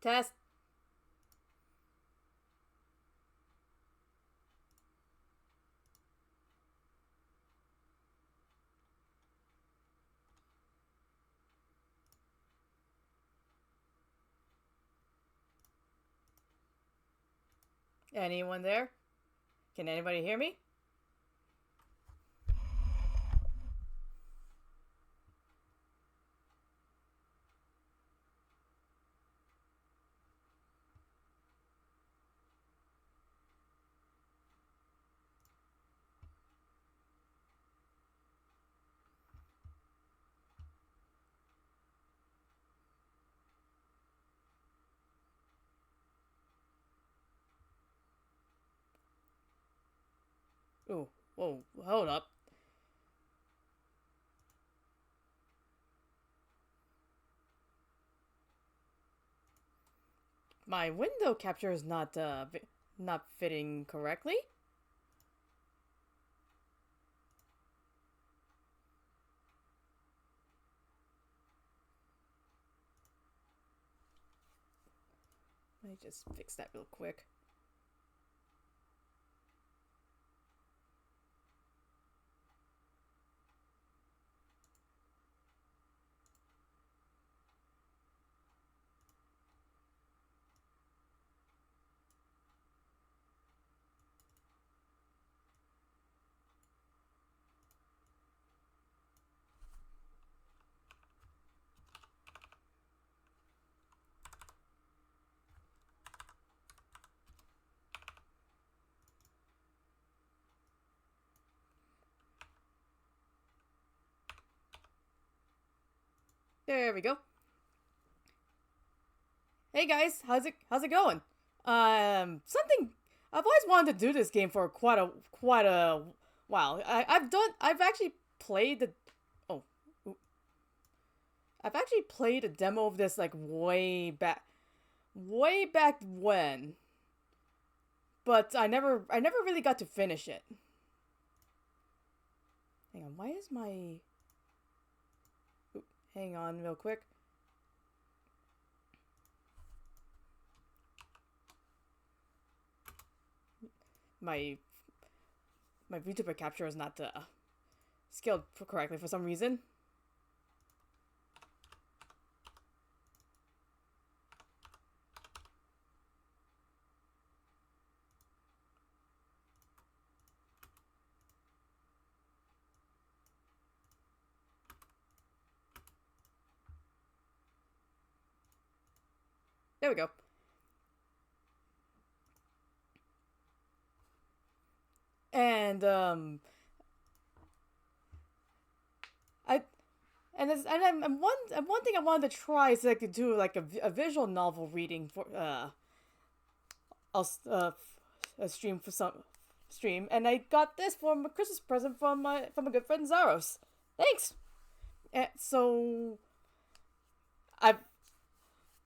Test. Anyone there? Can anybody hear me? Ooh, whoa, hold up. My window capture is not fitting correctly. Let me just fix that real quick. There we go. Hey guys, how's it going? Something I've always wanted to do this game for quite a while. I've actually played the oh, I've actually played a demo of this like way back when, but I never really got to finish it. Hang on, why is my hang on real quick. My Vtuber capture is not scaled correctly for some reason. There we go. And I and one thing I wanted to try is like to do like a visual novel reading for a stream for some stream, and I got this for a Christmas present from a good friend Zaros. Thanks. And so I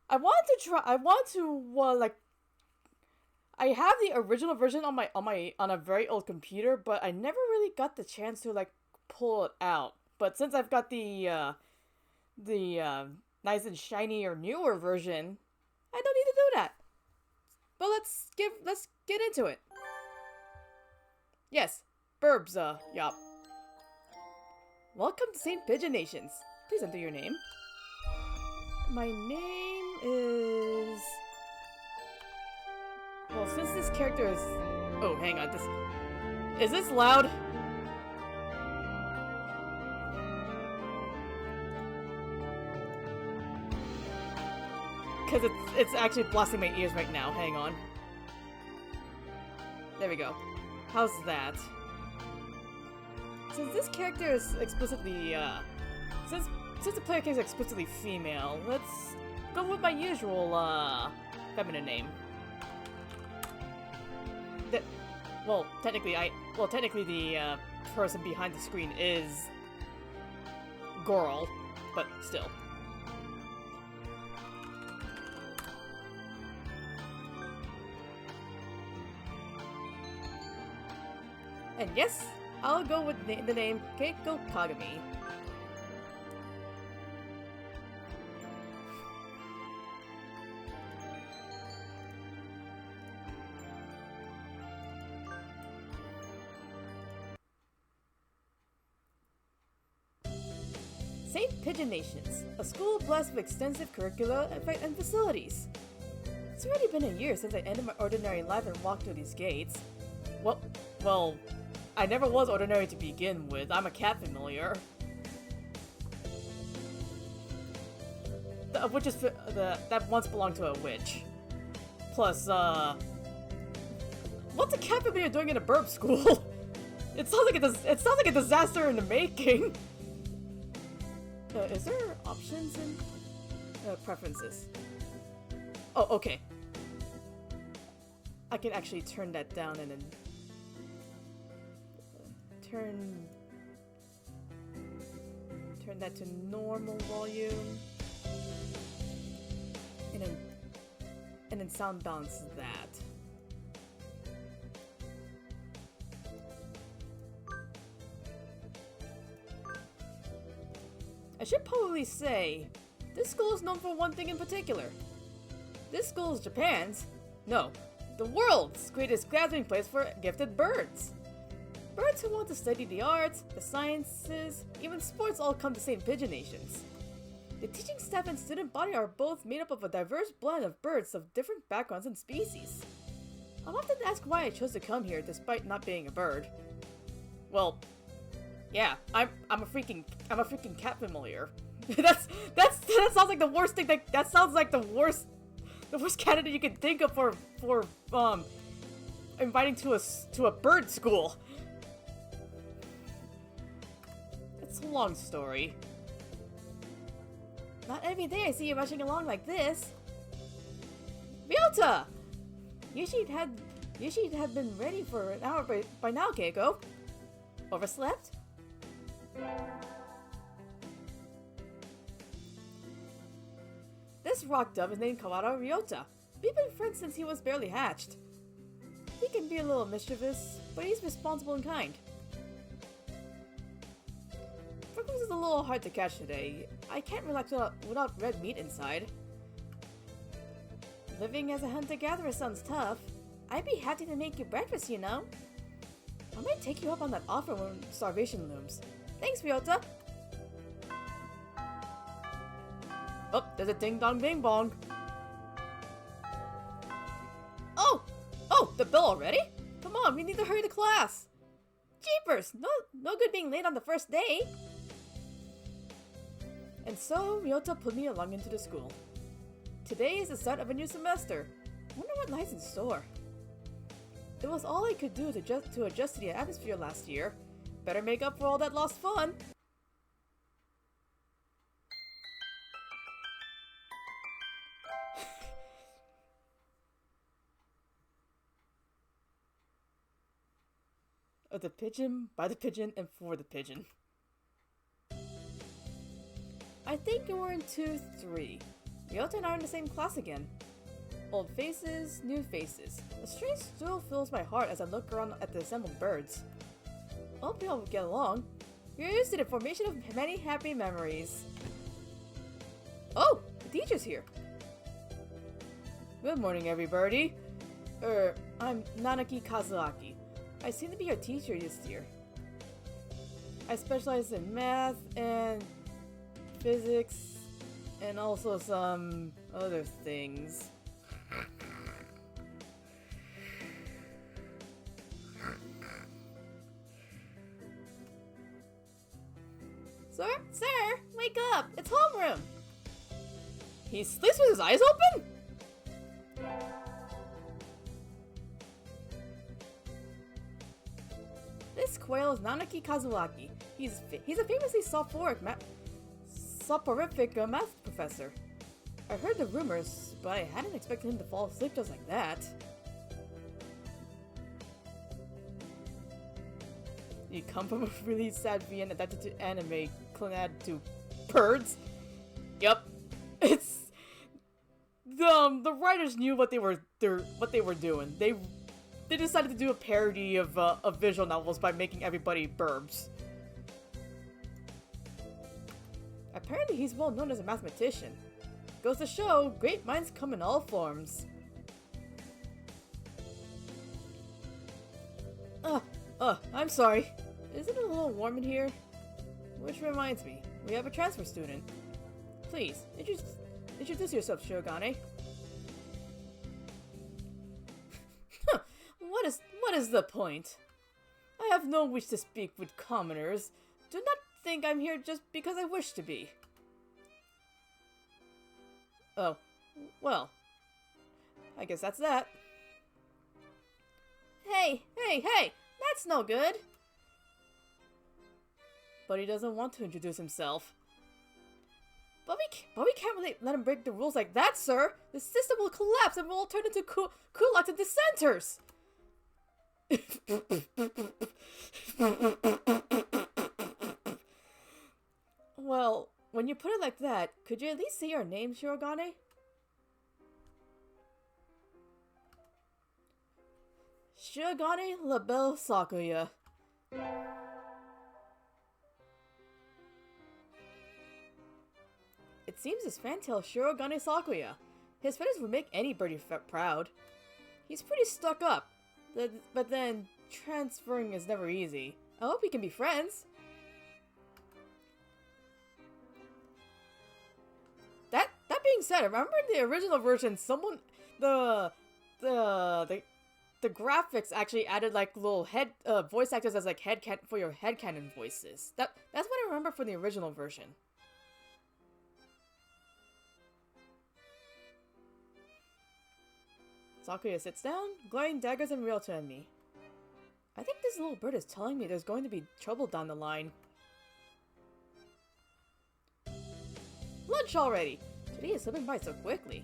I want to try. I want to like. I have the original version on a very old computer, but I never really got the chance to like pull it out. But since I've got the nice and shiny or newer version, I don't need to do that. But let's get into it. Yes, Burbs. Yup. Welcome to St. Pigeon Nations. Please enter your name. My name is. Well, since this character is... Oh, hang on. Is this loud? Because it's actually blasting my ears right now. Hang on. There we go. How's that? Since this character is explicitly, Since the player character is explicitly female, let's go with my usual, feminine name. Technically the person behind the screen is girl, but still. And yes, I'll go with the name Keiko Kagami. St. Pigeon Nations, a school blessed with extensive curricula and facilities. It's already been a year since I ended my ordinary life and walked through these gates. Well, I never was ordinary to begin with. I'm a cat familiar. A witch is that once belonged to a witch. Plus, what's a cat familiar doing in a burb school? It sounds like a disaster in the making. Is there options in preferences? Oh, okay. I can actually turn that down and then turn that to normal volume, and then sound balance that. I should probably say, this school is known for one thing in particular. This school is Japan's, no, the world's greatest gathering place for gifted birds. Birds who want to study the arts, the sciences, even sports all come to St. Pigeon Nations. The teaching staff and student body are both made up of a diverse blend of birds of different backgrounds and species. I'll often ask why I chose to come here despite not being a bird. Well, yeah, I'm a freaking cat familiar. that sounds like the worst thing. That sounds like the worst candidate you can think of for inviting to a bird school. It's a long story. Not every day I see you rushing along like this. Ryota! You should have been ready for an hour by now, Keiko. Overslept? This rock dove is named Kawara Ryota. We've been friends since he was barely hatched. He can be a little mischievous, but he's responsible and kind. Freckles is a little hard to catch today. I can't relax without red meat inside. Living as a hunter-gatherer sounds tough. I'd be happy to make you breakfast, you know. I might take you up on that offer when starvation looms. Thanks, Ryota! Oh, there's a ding-dong bing-bong. Oh, the bell already? Come on, we need to hurry to class. Jeepers, no good being late on the first day. And so, Ryota put me along into the school. Today is the start of a new semester. Wonder what lies in store. It was all I could do to adjust to the atmosphere last year. Better make up for all that lost fun. Of the pigeon, by the pigeon, and for the pigeon. I think we're in 2-3. Ryota and I are in the same class again. Old faces, new faces. A strange thrill fills my heart as I look around at the assembled birds. I hope we all get along. You're used to the formation of many happy memories. Oh, the teacher's here. Good morning, everybody. I'm Nanaki Kazuaki. I seem to be your teacher this year. I specialize in math and physics and also some other things. Sir, wake up! It's homeroom! He sleeps with his eyes open? This quail is Nanaki Kazuaki. He's a famously soporific math professor. I heard the rumors, but I hadn't expected him to fall asleep just like that. You come from a really sad VN adapted to anime clannad to birds? Yup. It's the writers knew what they were doing. They decided to do a parody of visual novels by making everybody burbs. Apparently he's well known as a mathematician. Goes to show, great minds come in all forms. I'm sorry. Is it a little warm in here? Which reminds me, We have a transfer student. Please, introduce yourself, Shirogane. What is the point? I have no wish to speak with commoners. Do not think I'm here just because I wish to be. Oh, well. I guess that's that. Hey! That's no good! But he doesn't want to introduce himself. But we can't really let him break the rules like that, sir! The system will collapse and we'll all turn into kulaks and dissenters! Well, when you put it like that, could you at least say your name, Shirogane? Shirogane LaBelle Sakuya. It seems his fantail Shirogane Sakuya. His feathers would make any birdie proud. He's pretty stuck up, but then transferring is never easy. I hope we can be friends. That being said, remember in the original version, the graphics actually added like little voice actors as like for your headcanon voices. That's what I remember from the original version. Sakuya sits down, glaring daggers and Ryota at me. I think this little bird is telling me there's going to be trouble down the line. Lunch already! Today is slipping by so quickly.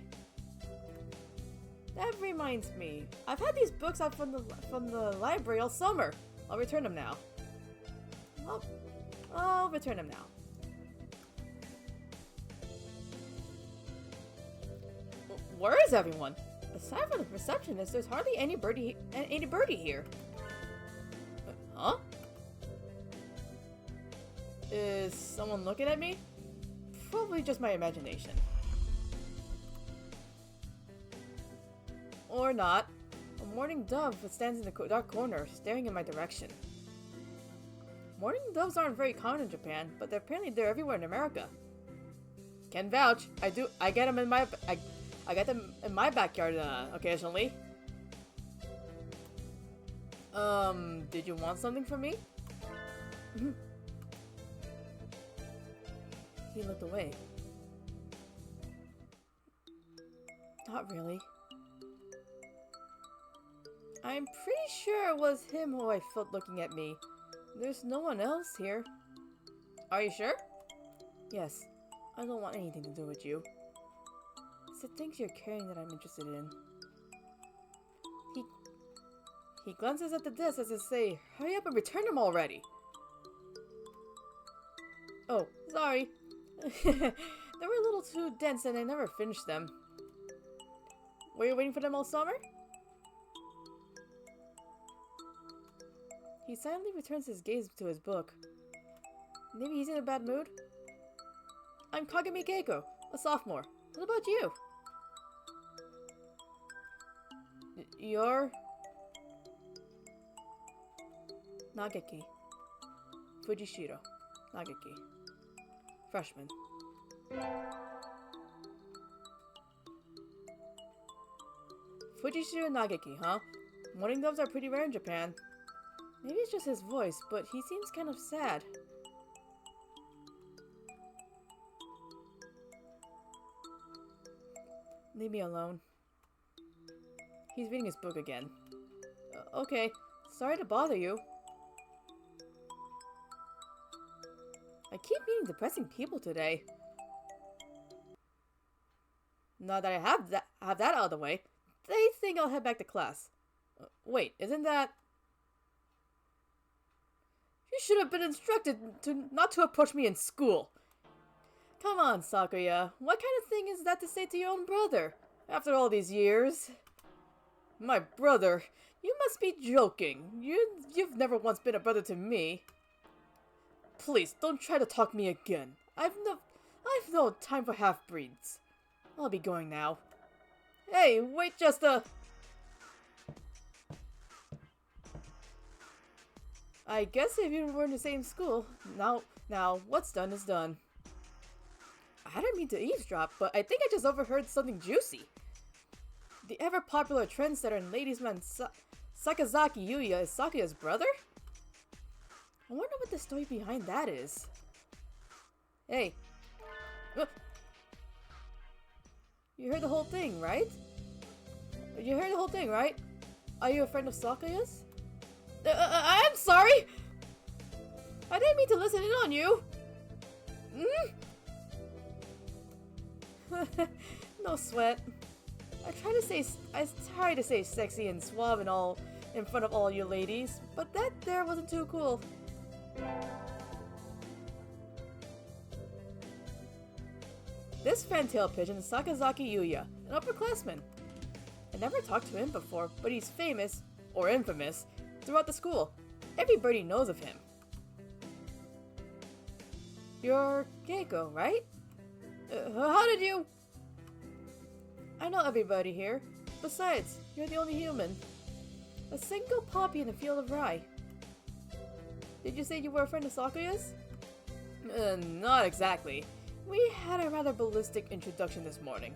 That reminds me, I've had these books out from the library all summer. I'll return them now. I'll return them now. Where is everyone? Aside from the receptionist, there's hardly any birdie here. Huh? Is someone looking at me? Probably just my imagination. Or not. A mourning dove stands in the dark corner, staring in my direction. Mourning doves aren't very common in Japan, but apparently they're everywhere in America. Can vouch. I get them in my backyard occasionally. Did you want something from me? He looked away. Not really. I'm pretty sure it was him who I felt looking at me. There's no one else here. Are you sure? Yes. I don't want anything to do with you. It's the things you're carrying that I'm interested in. He glances at the desk as if to say, hurry up and return them already! Oh, sorry. They were a little too dense and I never finished them. Were you waiting for them all summer? He silently returns his gaze to his book. Maybe he's in a bad mood? I'm Kagami Keiko, a sophomore. What about you? You're... Nageki. Fujishiro. Nageki. Freshman. Fujishiro Nageki, huh? Mourning doves are pretty rare in Japan. Maybe it's just his voice, but he seems kind of sad. Leave me alone. He's reading his book again. Okay, sorry to bother you. I keep meeting depressing people today. Now that I have that out of the way, they think I'll head back to class. Wait, isn't that... You should have been instructed not to approach me in school. Come on, Sakuya. What kind of thing is that to say to your own brother? After all these years? My brother? You must be joking. You've never once been a brother to me. Please, don't try to talk me again. I've no time for half-breeds. I'll be going now. Hey, wait just a... I guess if you were in the same school, now what's done is done. I didn't mean to eavesdrop, but I think I just overheard something juicy. The ever-popular trendsetter and ladies' man Sakazaki Yuya is Sakuya's brother? I wonder what the story behind that is. Hey. You heard the whole thing, right? You heard the whole thing, right? Are you a friend of Sakuya's? I'm sorry! I didn't mean to listen in on you! No sweat. I try to say sexy and suave and all in front of all you ladies, but that there wasn't too cool. This fantail pigeon is Sakazaki Yuya, an upperclassman. I never talked to him before, but he's famous, or infamous, throughout the school. Everybody knows of him. You're Keiko, right? How did you... I know everybody here. Besides, you're the only human. A single poppy in a field of rye. Did you say you were a friend of Sakuya's? Not exactly. We had a rather ballistic introduction this morning.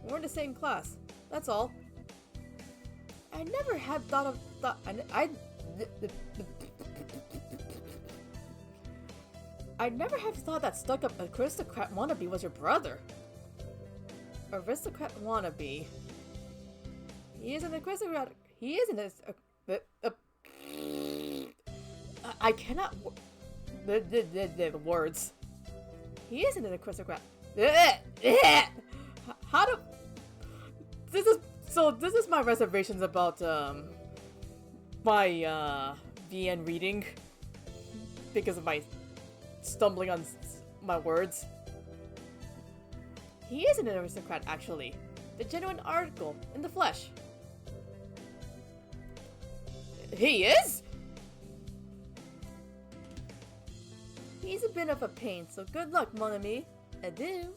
We're in the same class, that's all. I never had thought of... I never have thought that stuck-up aristocrat wannabe was your brother. Aristocrat wannabe. He is an aristocrat. He is an I cannot. The words. He isn't an aristocrat. How do? This is my reservations about my VN reading because of my stumbling on my words. He isn't an aristocrat, actually. The genuine article, in the flesh. He is? He's a bit of a pain, so good luck, mon ami. Adieu.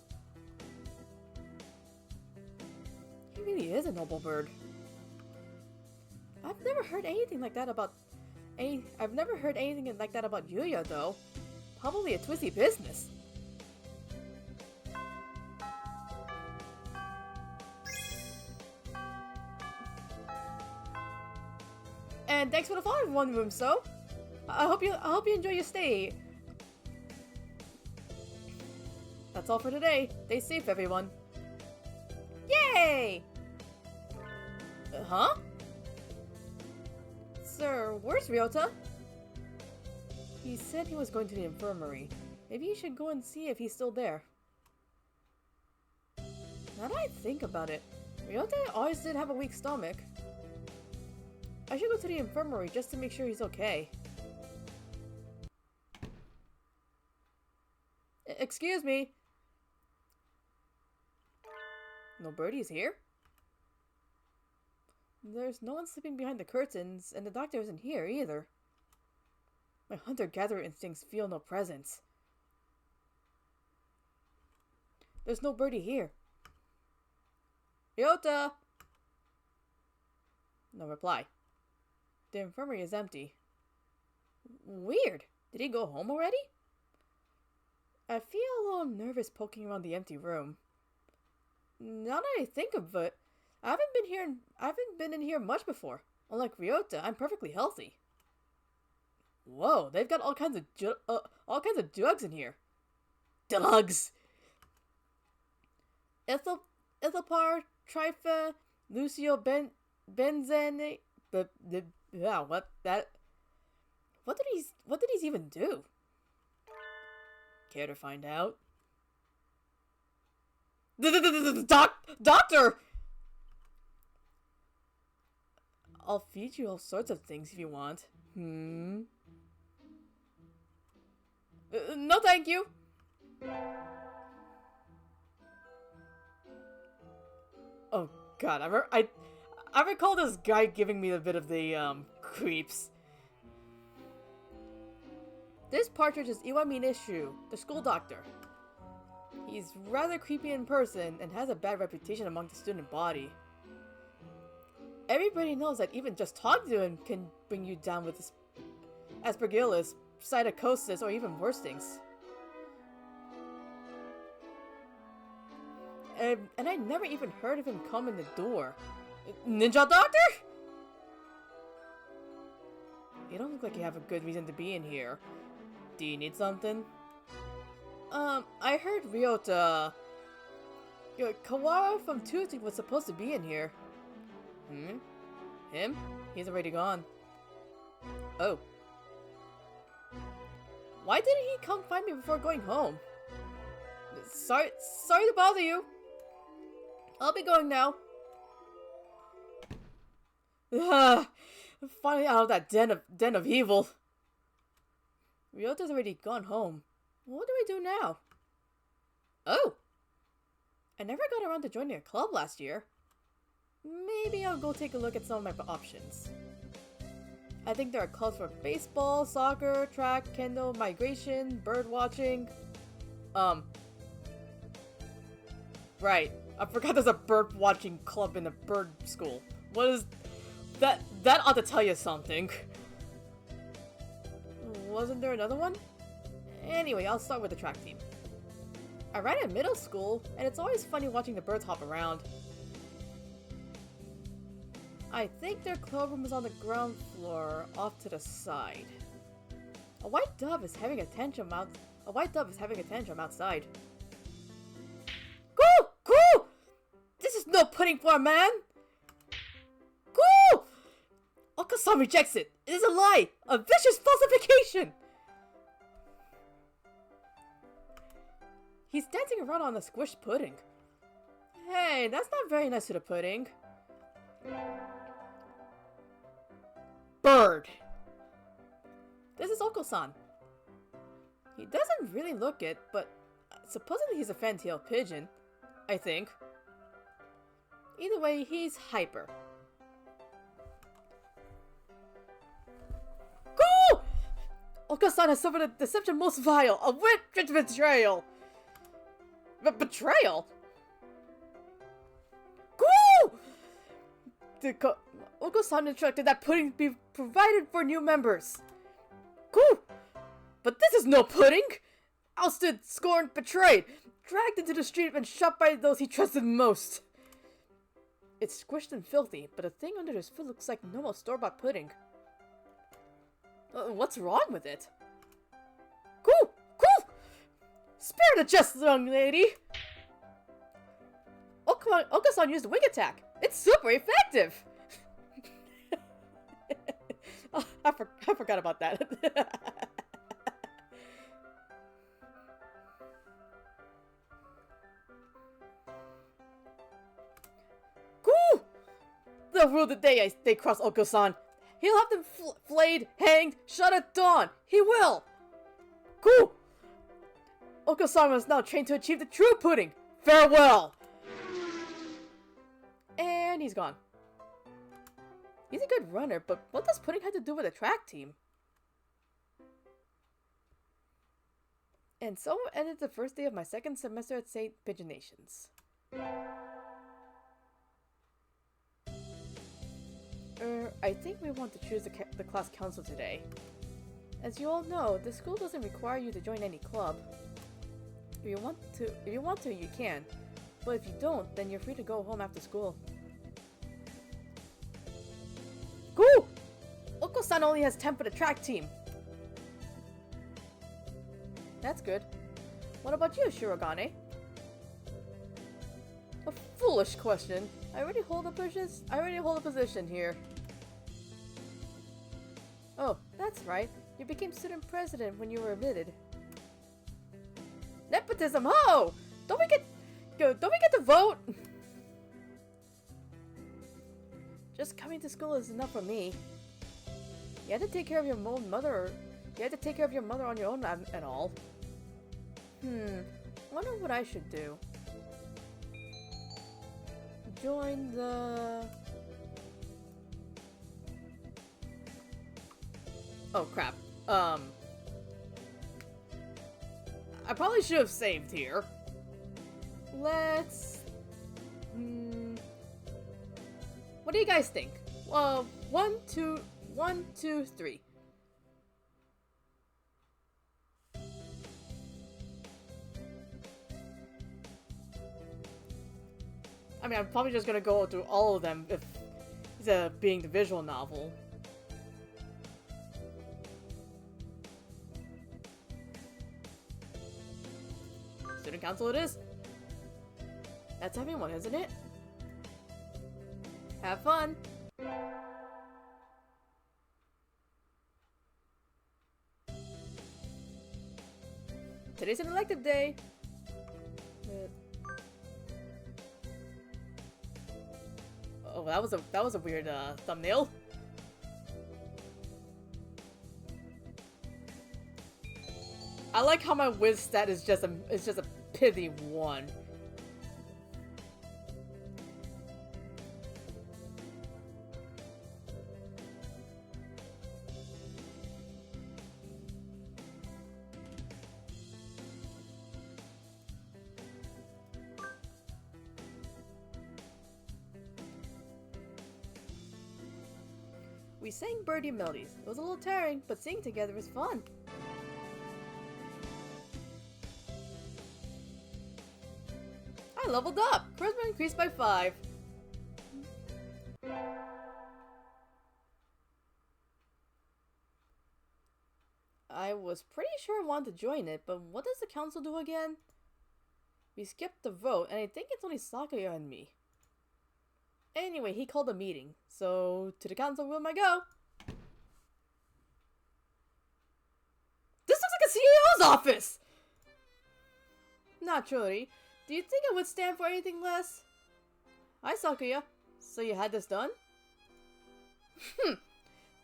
He really is a noble bird. I've never heard anything like that about Yuya, though. Probably a twisty business. And thanks for the follow, One Room So. I hope you enjoy your stay. That's all for today. Stay safe, everyone. Yay! Huh? Sir, where's Ryota? He said he was going to the infirmary. Maybe you should go and see if he's still there. Now that I think about it, Ryota always did have a weak stomach. I should go to the infirmary just to make sure he's okay. Excuse me. No birdies here? There's no one sleeping behind the curtains, and the doctor isn't here either. My hunter-gatherer instincts feel no presence. There's no birdie here. Ryota! No reply. The infirmary is empty. Weird. Did he go home already? I feel a little nervous poking around the empty room. Now that I think of it, I haven't been in here much before. Unlike Ryota, I'm perfectly healthy. Whoa, they've got all kinds of drugs in here. Drugs. Ethylpar, Trifa, Lucio Benzene. Yeah, what did these even do? Care to find out? Doctor! I'll feed you all sorts of things if you want. No thank you! Oh god, I recall this guy giving me a bit of the, creeps. This partridge is Iwamine Shu, the school doctor. He's rather creepy in person and has a bad reputation among the student body. Everybody knows that even just talking to him can bring you down with aspergillus, psittacosis, or even worse things. And I never even heard of him come in the door. Ninja Doctor? You don't look like you have a good reason to be in here. Do you need something? I heard Ryota... Kawara from Tuesday was supposed to be in here. Hmm? Him? He's already gone. Oh. Why didn't he come find me before going home? Sorry to bother you. I'll be going now. Finally out of that den of evil. Ryota's already gone home. What do I do now? Oh! I never got around to joining a club last year. Maybe I'll go take a look at some of my options. I think there are clubs for baseball, soccer, track, kendo, migration, bird watching. Right. I forgot there's a bird watching club in the bird school. What is... That ought to tell you something. Wasn't there another one? Anyway, I'll start with the track team. I ran in middle school, and it's always funny watching the birds hop around. I think their club room is on the ground floor, off to the side. A white dove is having a tantrum outside. Go! Go! This is no pudding for a man! Go! Okasan rejects it! It is a lie! A vicious falsification! He's dancing around on a squished pudding. Hey, that's not very nice to the pudding. Bird! This is Oko-san. He doesn't really look it, but supposedly he's a fantail pigeon, I think. Either way, he's hyper. Go! Oko-san has suffered a deception most vile, a witch betrayal! Betrayal? Go! Oko-san instructed that pudding be provided for new members. Cool! But this is no pudding! Ousted, scorned, betrayed, dragged into the street and shot by those he trusted most. It's squished and filthy, but the thing under his foot looks like normal store-bought pudding. What's wrong with it? Cool! Cool! Spare the jest, young lady! Oko-san used a wing attack. It's super effective! Oh, I forgot about that. Cool! They'll rule the day they cross Oko-san. He'll have them flayed, hanged, shot at dawn. He will! Cool! Oko-san is now trained to achieve the true pudding. Farewell! And he's gone. He's a good runner, but what does pudding have to do with a track team? And so ended the first day of my second semester at St. Pigeonations. I think we want to choose the class council today. As you all know, the school doesn't require you to join any club. If you want to, you can. But if you don't, then you're free to go home after school. Cool! Oko-san only has 10 for the track team. That's good. What about you, Shirogane? A foolish question. I already hold a position here. Oh, that's right. You became student president when you were admitted. Nepotism, ho! Don't we get to vote? Just coming to school is enough for me. You had to take care of your mother. You had to take care of your mother on your own and all. Wonder what I should do. Join the... Oh crap. I probably should have saved here. Let's... What do you guys think? 1, 2, 3. I mean, I'm probably just gonna go through all of them if instead of being the visual novel. Student council it is. That's everyone, isn't it? Have fun! Today's an elective day! Oh, that was a weird thumbnail. I like how my whiz stat is just a pithy 1. We sang birdie melodies. It was a little tiring, but singing together was fun. I leveled up! Charisma increased by 5. I was pretty sure I wanted to join it, but what does the council do again? We skipped the vote, and I think it's only Sakaya and me. Anyway, he called a meeting, so to the council room I go. This looks like a CEO's office! Naturally. Do you think it would stand for anything less? Hi, Sakaya. So you had this done?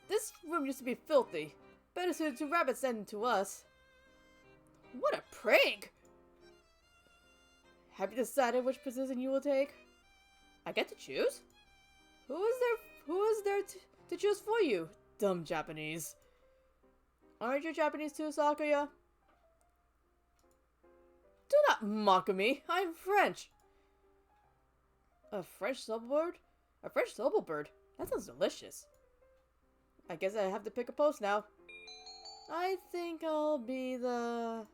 This room used to be filthy. Better suited to rabbits than to us. What a prank! Have you decided which position you will take? I get to choose? Who is there to choose for you, dumb Japanese? Aren't you Japanese too, Sakaya? Do not mock me. I'm French. A French subbird? A French bird? That sounds delicious. I guess I have to pick a post now. I think I'll be the...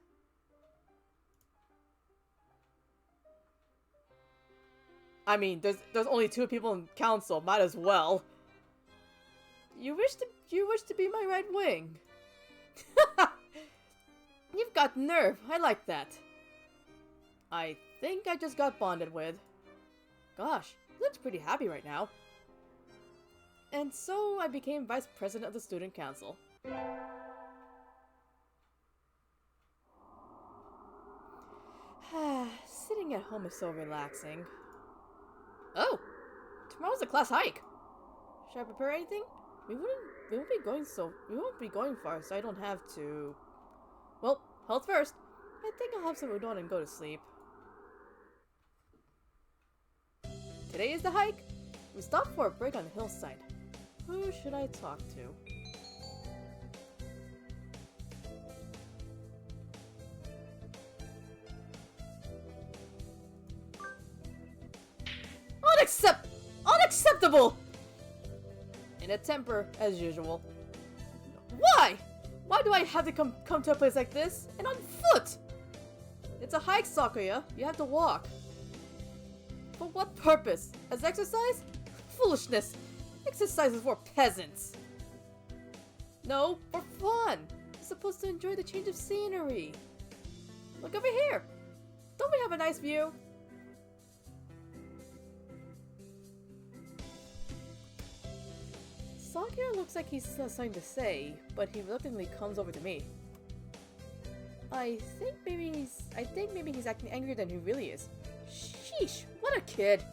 I mean, there's only 2 people in council. Might as well. You wish to be my right wing. You've got nerve. I like that. I think I just got bonded with. Gosh, he looks pretty happy right now. And so I became vice president of the student council. Sitting at home is so relaxing. Oh! Tomorrow's a class hike! Should I prepare anything? We won't be going far, so I don't have to... Well, health first. I think I'll have some udon and go to sleep. Today is the hike. We stopped for a break on the hillside. Who should I talk to? Unacceptable! In a temper, as usual. Why? Why do I have to come to a place like this? And on foot? It's a hike, Sakaya. You have to walk. For what purpose? As exercise? Foolishness! Exercise is for peasants! No, for fun! You're supposed to enjoy the change of scenery. Look over here! Don't we have a nice view? Sakura looks like he's something to say, but he reluctantly comes over to me. I think maybe he's acting angrier than he really is. Sheesh, what a kid!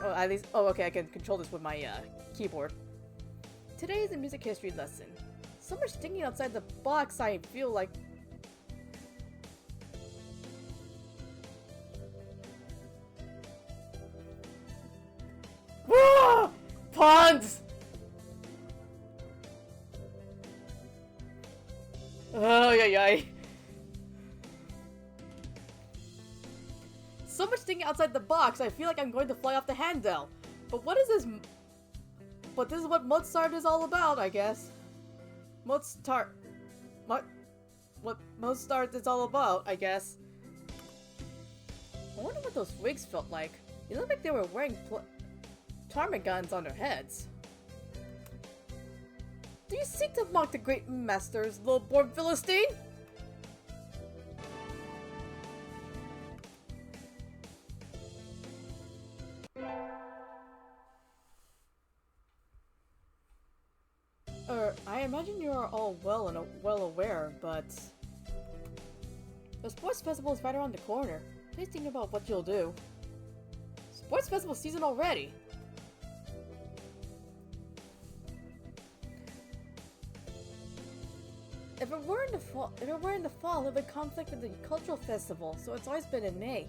Oh, at least, oh, okay, I can control this with my keyboard. Today is a music history lesson. So much thinking outside the box, I feel like... Ah! Ponds! Oh, yeah. So much thinking outside the box, I feel like I'm going to fly off the handle. But what is this... but this is what Mozart is all about, I guess. Mozart. What Mozart is all about, I guess. I wonder what those wigs felt like. It looked like they were wearing ptarmigans on their heads. Do you seek to mock the great masters, low-born Philistine? I imagine you are all well aware, but the sports festival is right around the corner. Please think about what you'll do. Sports festival season already. If it were in the fall, it would conflict with the cultural festival, so it's always been in May.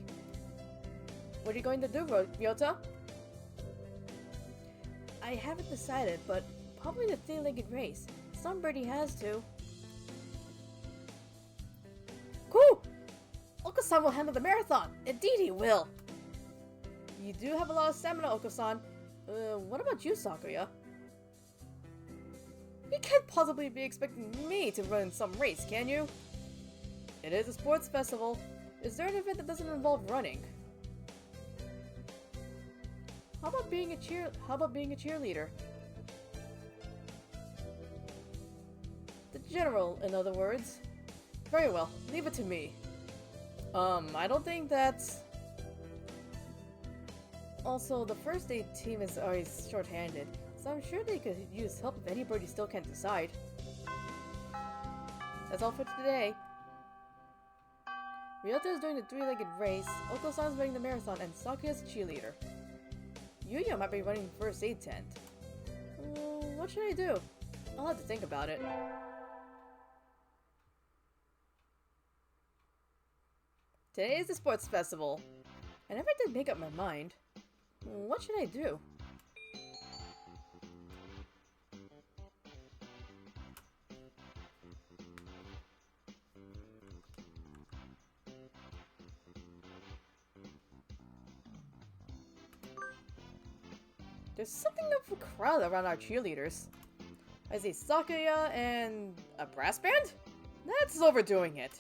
What are you going to do, Ryota? I haven't decided, but probably the three-legged race. Somebody has to. Cool! Oko-san will handle the marathon. Indeed he will. You do have a lot of stamina, Oko-san. What about you, Sakuya? You can't possibly be expecting me to run some race, can you? It is a sports festival. Is there an event that doesn't involve running? How about being a cheerleader? The general, in other words. Very well, leave it to me. I don't think that's... Also, the first aid team is always short-handed, so I'm sure they could use help if anybody still can't decide. That's all for today. Ryota is doing the three-legged race, Oko-san is running the marathon, and Sakuya's a cheerleader. Yuya might be running the first aid tent. What should I do? I'll have to think about it. Today is the sports festival. I never did make up my mind. What should I do? There's something of a crowd around our cheerleaders. I see Sakuya and a brass band? That's overdoing it.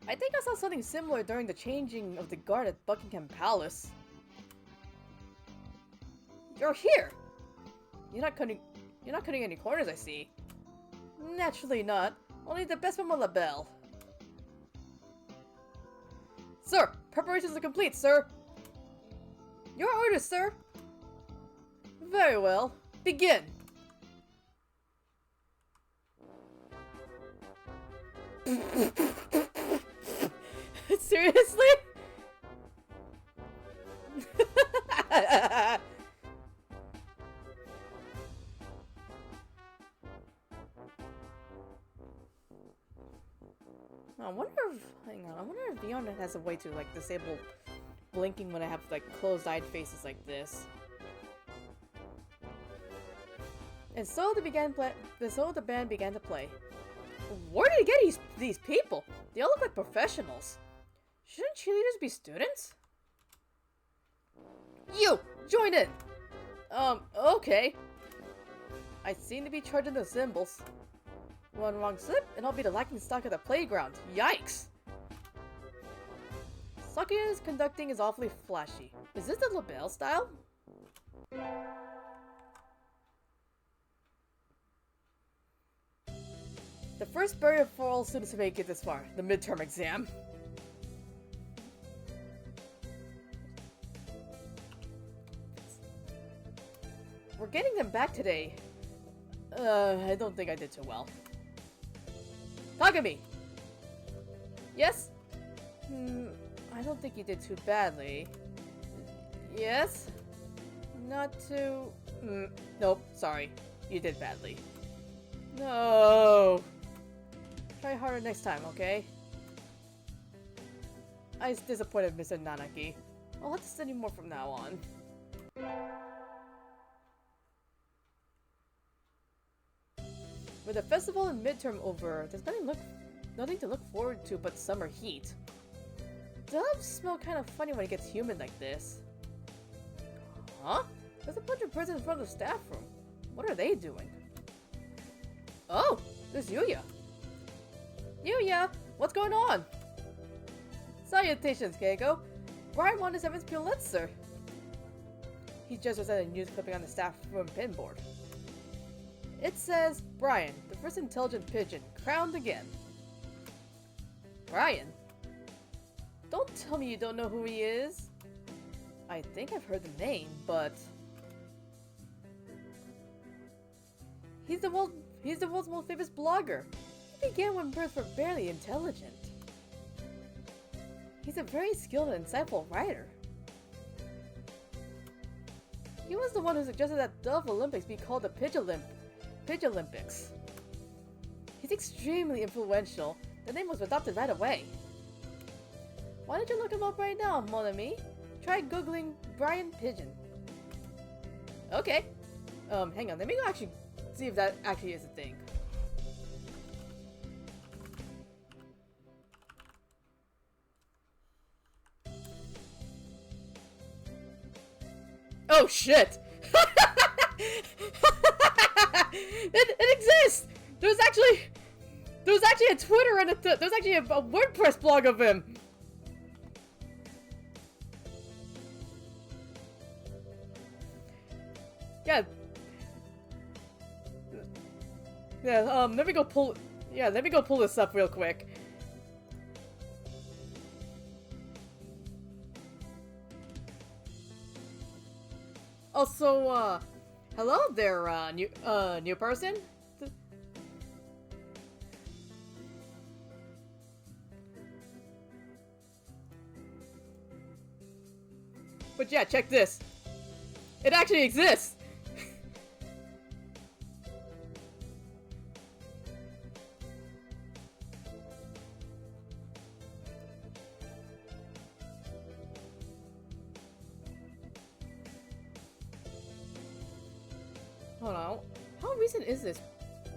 I think I saw something similar during the changing of the guard at Buckingham Palace. You're here! You're not cutting any corners, I see. Naturally not. Only the best from a labelle. Sir! Preparations are complete, sir! Your orders, sir! Very well. Begin! Seriously? I wonder if Beyond It has a way to like disable blinking when I have like closed-eyed faces like this. And so the band began to play. Where did you get these people? They all look like professionals. Shouldn't cheerleaders be students? You! Join in! Okay. I seem to be charging the cymbals. One wrong slip, and I'll be the lacking stock of the playground. Yikes! Sakuya's conducting is awfully flashy. Is this the labelle style? The first barrier for all students to make it this far, the midterm exam. We're getting them back today. I don't think I did too well. Kagami! Yes? I don't think you did too badly. Yes? Not too... nope, sorry. You did badly. No! Try harder next time, okay? I was disappointed, Mr. Nanaki. I'll have to study more from now on. With the festival and midterm over, there's nothing to look forward to but summer heat. The elves smell kind of funny when it gets humid like this. Huh? There's a bunch of prisoners in front of the staff room. What are they doing? Oh, there's Yuya. Yuya, what's going on? Salutations, Keiko. Brian wanted 7th Pulitzer. He just was at a news clipping on the staff room pinboard. It says, Brian, the first intelligent pigeon, crowned again. Brian? Don't tell me you don't know who he is. I think I've heard the name, but... He's the world's most famous blogger. He began when birds were barely intelligent. He's a very skilled and insightful writer. He was the one who suggested that Dove Olympics be called the Pidge Olympics. He's extremely influential. The name was adopted right away. Why don't you look him up right now, mon ami? Try googling Brian Pigeon. Okay. Hang on, let me go actually see if that actually is a thing. Oh shit! it exists! There's actually a Twitter and there's actually a WordPress blog of him! Yeah. Yeah, let me go pull this up real quick. Also, hello there, new person? But yeah, check this. It actually exists! Hold on. How recent is this?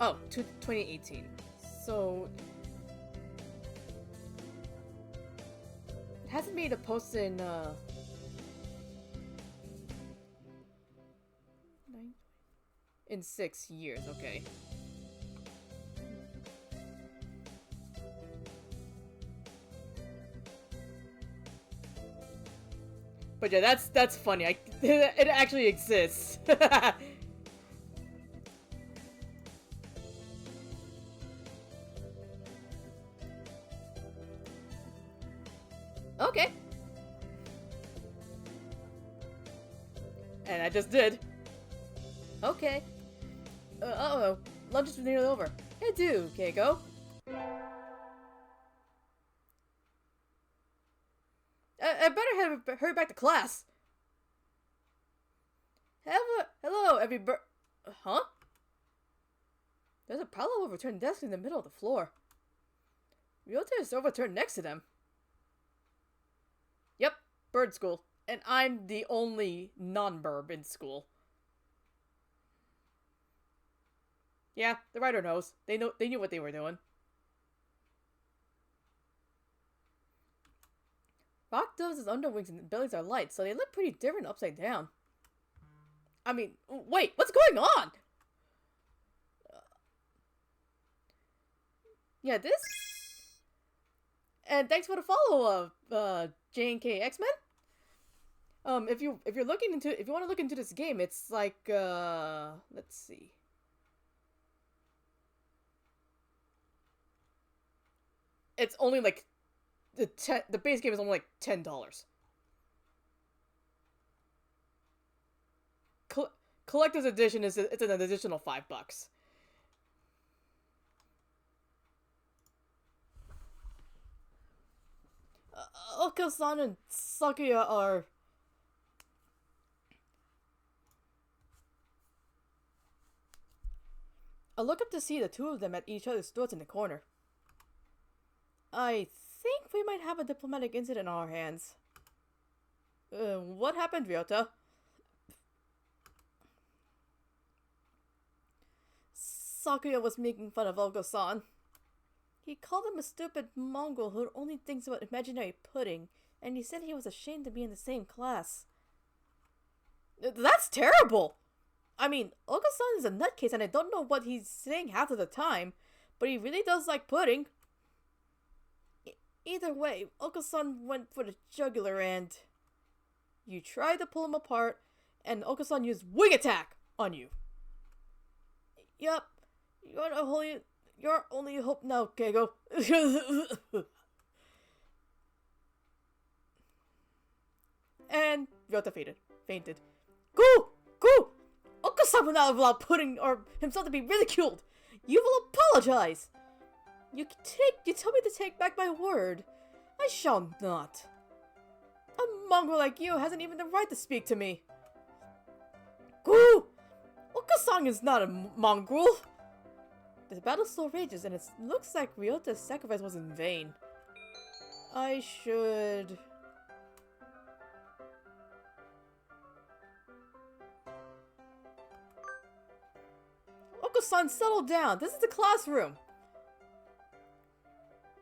Oh, 2018. So... It hasn't made a post in 6 years, okay. But yeah, that's funny. It actually exists. Okay. And I just did. Okay. Uh-oh. Lunch is nearly over. Hey, do, Keiko. I better hurry back to class. Hello, everybody. Huh? There's a pile of overturned desks in the middle of the floor. Ryota is overturned next to them. Yep, bird school. And I'm the only non-burb in school. Yeah, the writer knows. They knew what they were doing. Rock doves' underwings and bellies are light, so they look pretty different upside down. I mean, wait, what's going on? Yeah, this. And thanks for the follow, J&K X-Men. If you want to look into this game, it's like, let's see. It's only like the base game is only like $10. Collector's edition it's an additional $5. Okasan and Sakuya are... I look up to see the two of them at each other's throats in the corner. I think we might have a diplomatic incident on our hands. What happened, Ryota? Sakuya was making fun of Olga-san. He called him a stupid Mongol who only thinks about imaginary pudding, and he said he was ashamed to be in the same class. That's terrible! I mean, Oka-san is a nutcase and I don't know what he's saying half of the time, but he really does like pudding. Either way, Oka-san went for the jugular and... You tried to pull him apart, and Oka-san used Wing Attack on you. Yup, you're only hope now, Keigo. And Ryota fainted. Go! Go! Oka-san will not allow pudding or himself to be ridiculed. You will apologize. You tell me to take back my word. I shall not. A mongrel like you hasn't even the right to speak to me. Go! Oka-san is not a mongrel. The battle still rages, and it looks like Ryota's sacrifice was in vain. I should... Oka-san, settle down. This is the classroom.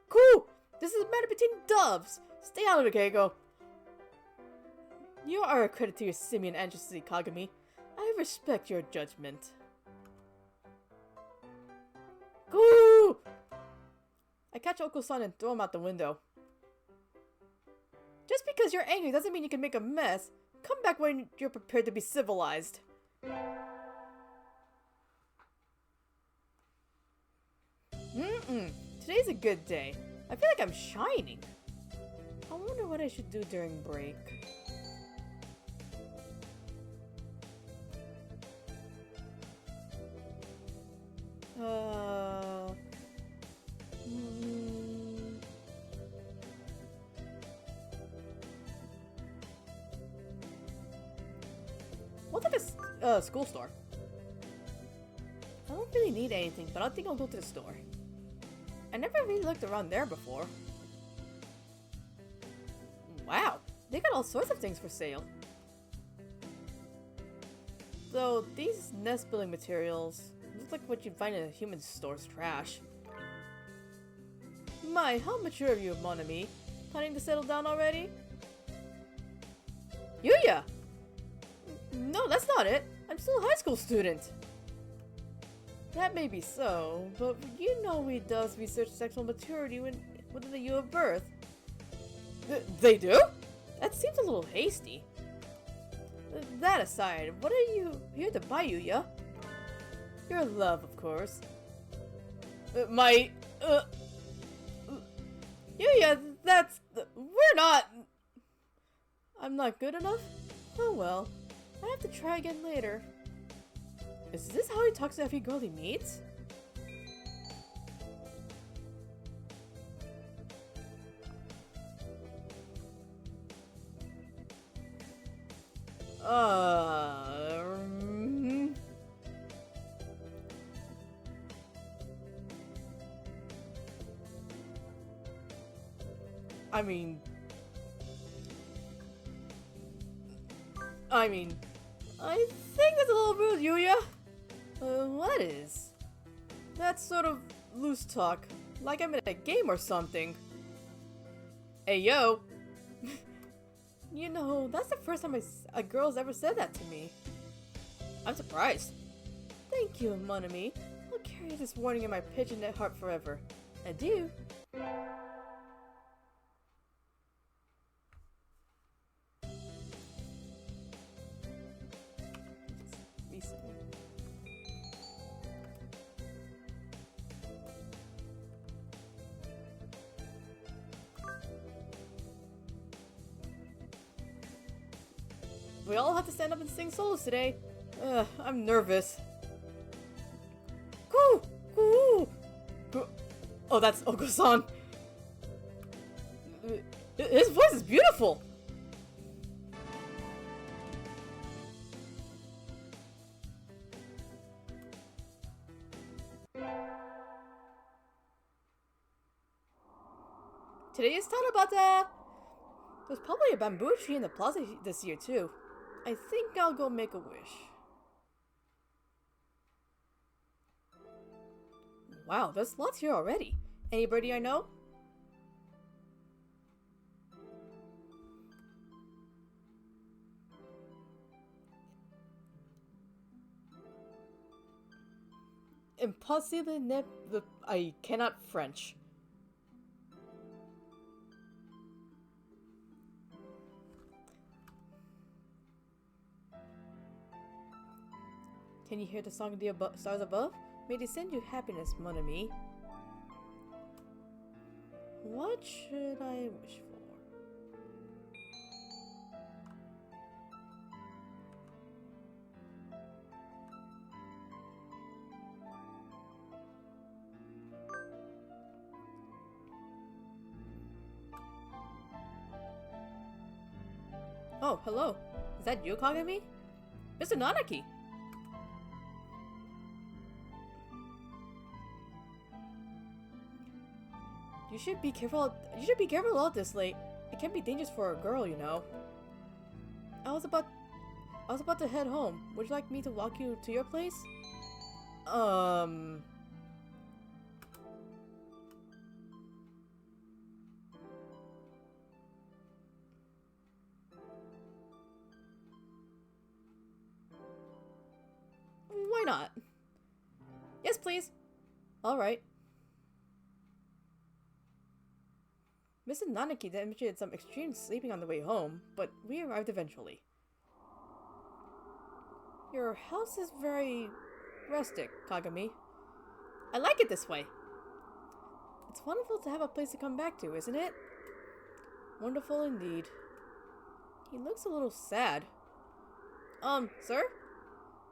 Cool. This is a matter between doves. Stay out of it, Keigo. You are a credit to your simian ancestry, Kagami. I respect your judgment. Goo! I catch Oko-san and throw him out the window. Just because you're angry doesn't mean you can make a mess. Come back when you're prepared to be civilized. Today's a good day. I feel like I'm shining. I wonder what I should do during break. What's like a school store? I don't really need anything, but I think I'll go to the store. I never really looked around there before. Wow, they got all sorts of things for sale. So these nest building materials look like what you'd find in a human store's trash. My, how mature are you, mon ami? Planning to settle down already? Yuya! No, that's not it. I'm still a high school student. That may be so, but you know he does research sexual maturity within the year of birth. They do? That seems a little hasty. That aside, what are you here to buy, Yuya? Your love, of course. Yuya, we're not... I'm not good enough? Oh well, I have to try again later. Is this how he talks to every girl he meets? I think that's a little rude, Yuya. What is? That's sort of loose talk, like I'm in a game or something. Hey, yo! You know, that's the first time a girl's ever said that to me. I'm surprised. Thank you, mon ami. I'll carry this warning in my pigeon-net heart forever. Adieu. We all have to stand up and sing solos today. I'm nervous. Goo! Goo! Goo! Oh, that's Oko-san. His voice is beautiful! Today is Tanabata! There's probably a bamboo tree in the plaza this year too. I think I'll go make a wish. Wow, there's lots here already. Anybody I know? Impossible I cannot French. Can you hear the song of the stars above? May they send you happiness, mon ami. What should I wish for? Oh, hello. Is that you calling me? Mr. Nanaki! You should be careful out this late. It can be dangerous for a girl, you know. I was about to head home. Would you like me to walk you to your place? Why not? Yes, please. Alright. Mrs. Nanaki demonstrated some extreme sleeping on the way home, but we arrived eventually. Your house is very rustic, Kagami. I like it this way. It's wonderful to have a place to come back to, isn't it? Wonderful indeed. He looks a little sad. Sir?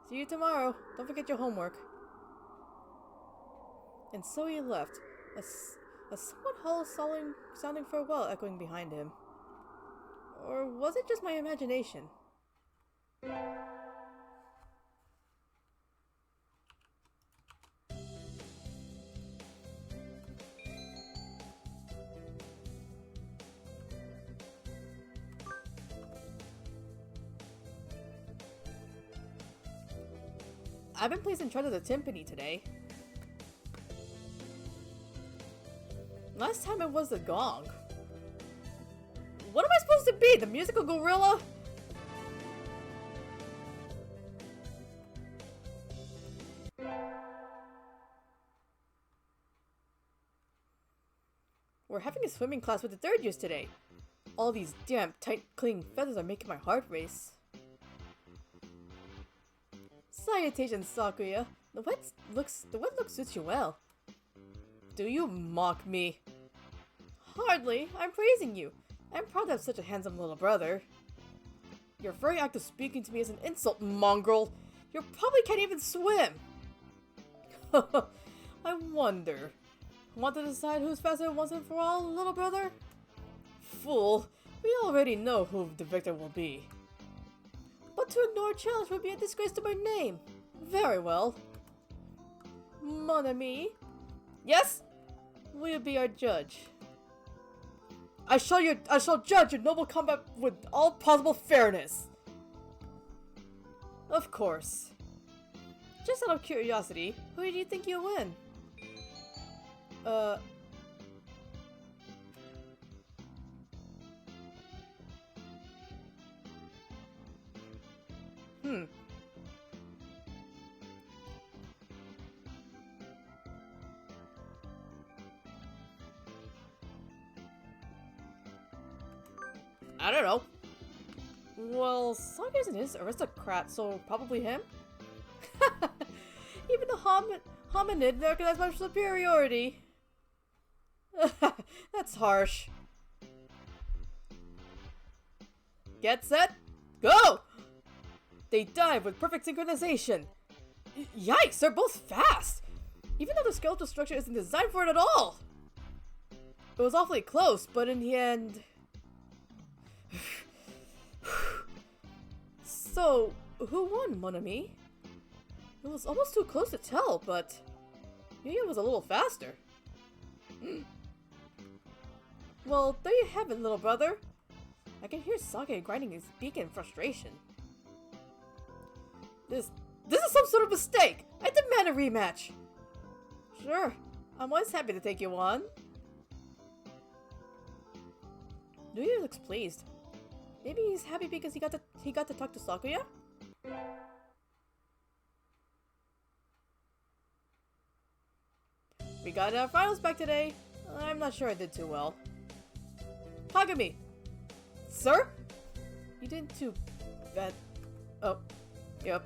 See you tomorrow. Don't forget your homework. And so he left, a somewhat hollow sounding farewell echoing behind him. Or was it just my imagination? I've been placed in charge of the timpani today. Last time it was the gong. What am I supposed to be? The musical gorilla? We're having a swimming class with the third years today. All these damn tight clinging feathers are making my heart race. Salutations, Sakuya. The wet look suits you well. Do you mock me? Hardly. I'm praising you. I'm proud to have such a handsome little brother. Your very act of speaking to me is an insult, mongrel. You probably can't even swim. I wonder. Want to decide who's faster once and for all, little brother? Fool. We already know who the victor will be. But to ignore a challenge would be a disgrace to my name. Very well. Mon ami. Yes? Will you be our judge? I shall judge your noble combat with all possible fairness. Of course. Just out of curiosity, who do you think you'll win? I don't know. Well, Sakuya's an aristocrat, so probably him? Even the hominid recognized my superiority. That's harsh. Get set, go! They dive with perfect synchronization. Yikes, they're both fast! Even though the skeletal structure isn't designed for it at all! It was awfully close, but in the end... So, who won, mon ami? It was almost too close to tell, but... Yuya was a little faster. Well, there you have it, little brother. I can hear Sake grinding his beak in frustration. This is some sort of mistake! I demand a rematch! Sure, I'm always happy to take you on. Yuya looks pleased. Maybe he's happy because he got to talk to Sakuya? We got our finals back today. I'm not sure I did too well. Kagami! Sir? You didn't too bad. Oh, yep.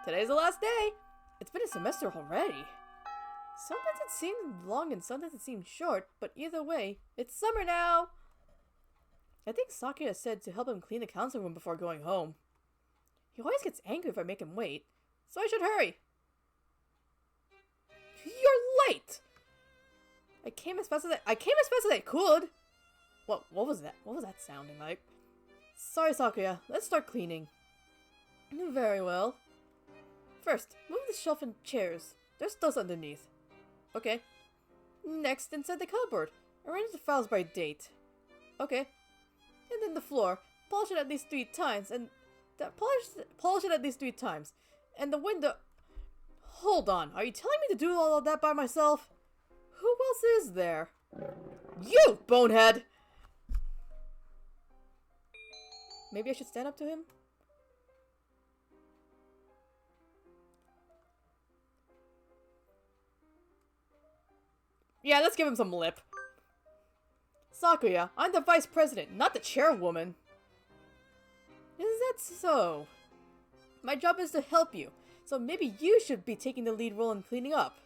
Today's the last day! It's been a semester already. Sometimes it seems long and sometimes it seems short, but either way, it's summer now! I think Sakura said to help him clean the council room before going home. He always gets angry if I make him wait, so I should hurry. You're late! I came as fast as I could! What was that? What was that sounding like? Sorry, Sakura. Let's start cleaning. Very well. First, move the shelf and chairs. There's dust underneath. Okay. Next, inside the cupboard. Arrange the files by date. Okay. And then the floor. Polish it at least 3 times, and... polish it at least 3 times. And the window... Hold on, are you telling me to do all of that by myself? Who else is there? You, bonehead! Maybe I should stand up to him? Yeah, let's give him some lip. Sakura, I'm the vice president, not the chairwoman. Is that so? My job is to help you, so maybe you should be taking the lead role in cleaning up.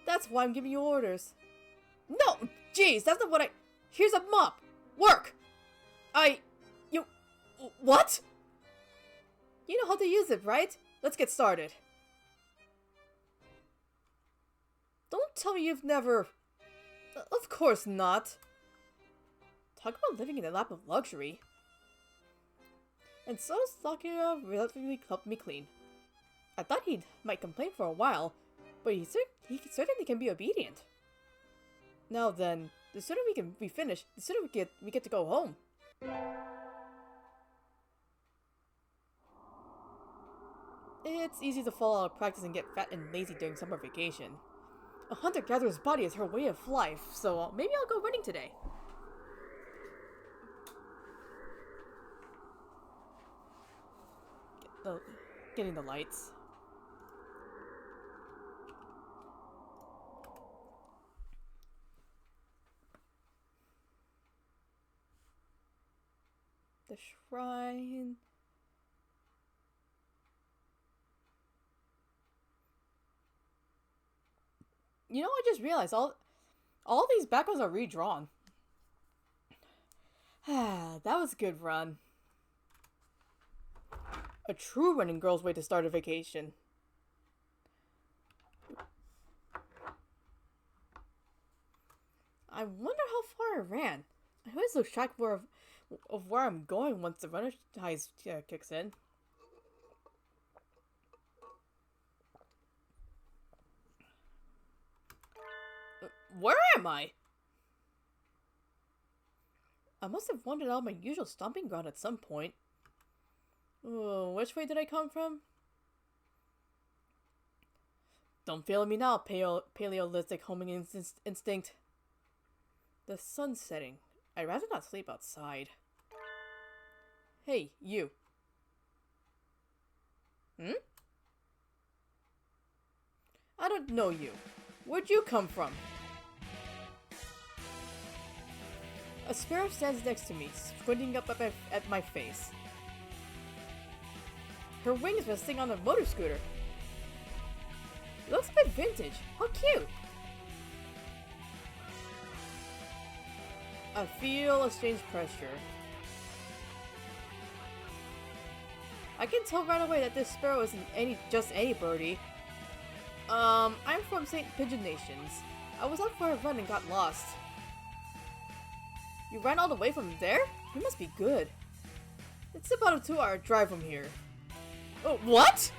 That's why I'm giving you orders. No! Jeez, that's not what I... Here's a mop! Work! You... What? You know how to use it, right? Let's get started. Don't tell me you've never... Of course not. Talk about living in a lap of luxury. And so Sakura relatively helped me clean. I thought he might complain for a while, but he certainly can be obedient. Now then, the sooner we finish, the sooner we get to go home. It's easy to fall out of practice and get fat and lazy during summer vacation. A hunter-gatherer's body is her way of life, so maybe I'll go running today. Getting the lights. The shrine. You know, I just realized all these backgrounds are redrawn. That was a good run. A true running girl's way to start a vacation. I wonder how far I ran. I always lose track of where I'm going once the runner highs kicks in. Where am I? I must have wandered out of my usual stomping ground at some point. Oh, which way did I come from? Don't fail me now, Paleolithic homing instinct. The sun's setting. I'd rather not sleep outside. Hey, you. I don't know you. Where'd you come from? A sparrow stands next to me, squinting up at my face. Her wings resting on a motor scooter. It looks a bit vintage. How cute! I feel a strange pressure. I can tell right away that this sparrow isn't just any birdie. I'm from St. Pigeon Nations. I was out for a run and got lost. You ran all the way from there? You must be good. It's about a 2-hour drive from here. Oh, what?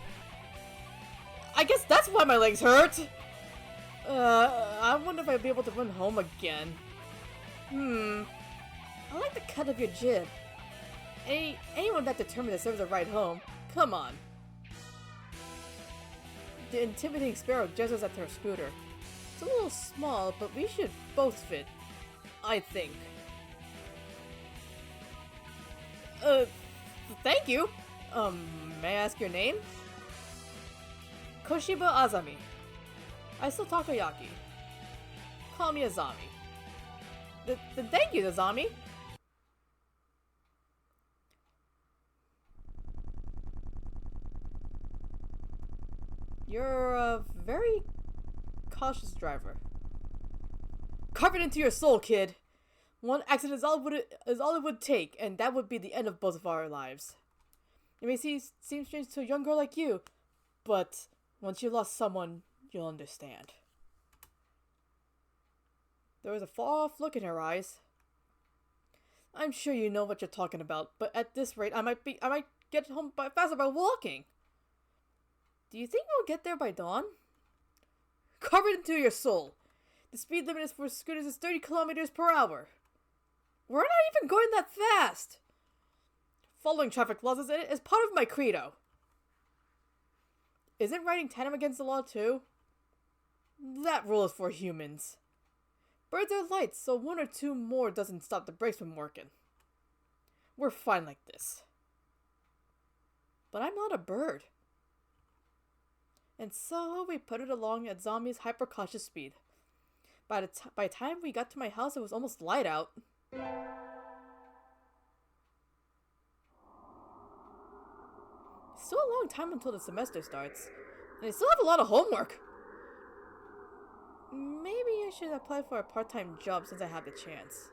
I guess that's why my legs hurt! I wonder if I'll be able to run home again. I like the cut of your jib. Anyone that determined to serve the ride home, come on. The intimidating sparrow gestures at her scooter. It's a little small, but we should both fit. I think. Uh, thank you. May I ask your name? Koshiba Azami. I still takoyaki. Call me Azami. Thank you, Azami. You're a very cautious driver. Carve it into your soul, kid. One accident is all it would take, and that would be the end of both of our lives. It may seem strange to a young girl like you, but once you lost someone, you'll understand. There was a far-off look in her eyes. I'm sure you know what you're talking about, but at this rate, I might get home faster by walking. Do you think we'll get there by dawn? Carve it into your soul. The speed limit is for scooters is 30 kilometers per hour. We're not even going that fast. Following traffic laws is part of my credo. Isn't riding tandem against the law too? That rule is for humans. Birds are light, so one or two more doesn't stop the brakes from working. We're fine like this. But I'm not a bird. And so we put it along at Zombie's hyper-cautious speed. By the time we got to my house, it was almost light out. Still a long time until the semester starts, and I still have a lot of homework. Maybe I should apply for a part-time job since I have the chance.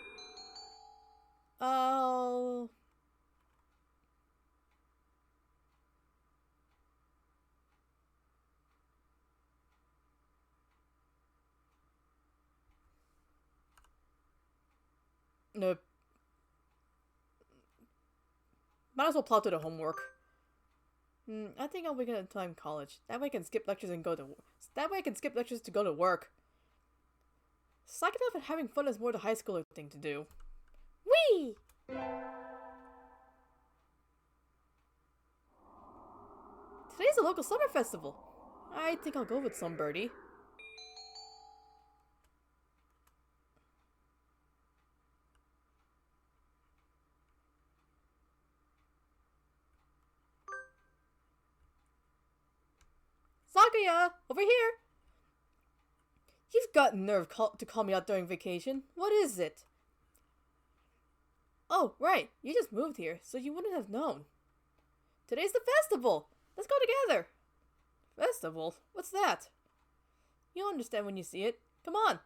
Nope. Might as well plow through the homework. I think I'll wait until I'm in college. That way I can skip lectures and go to work. Slacking off and having fun is more the high schooler thing to do. Whee! Today's a local summer festival. I think I'll go with some birdie. Sakuya! Over here! You've got nerve to call me out during vacation. What is it? Oh, right. You just moved here, so you wouldn't have known. Today's the festival! Let's go together! Festival? What's that? You'll understand when you see it. Come on!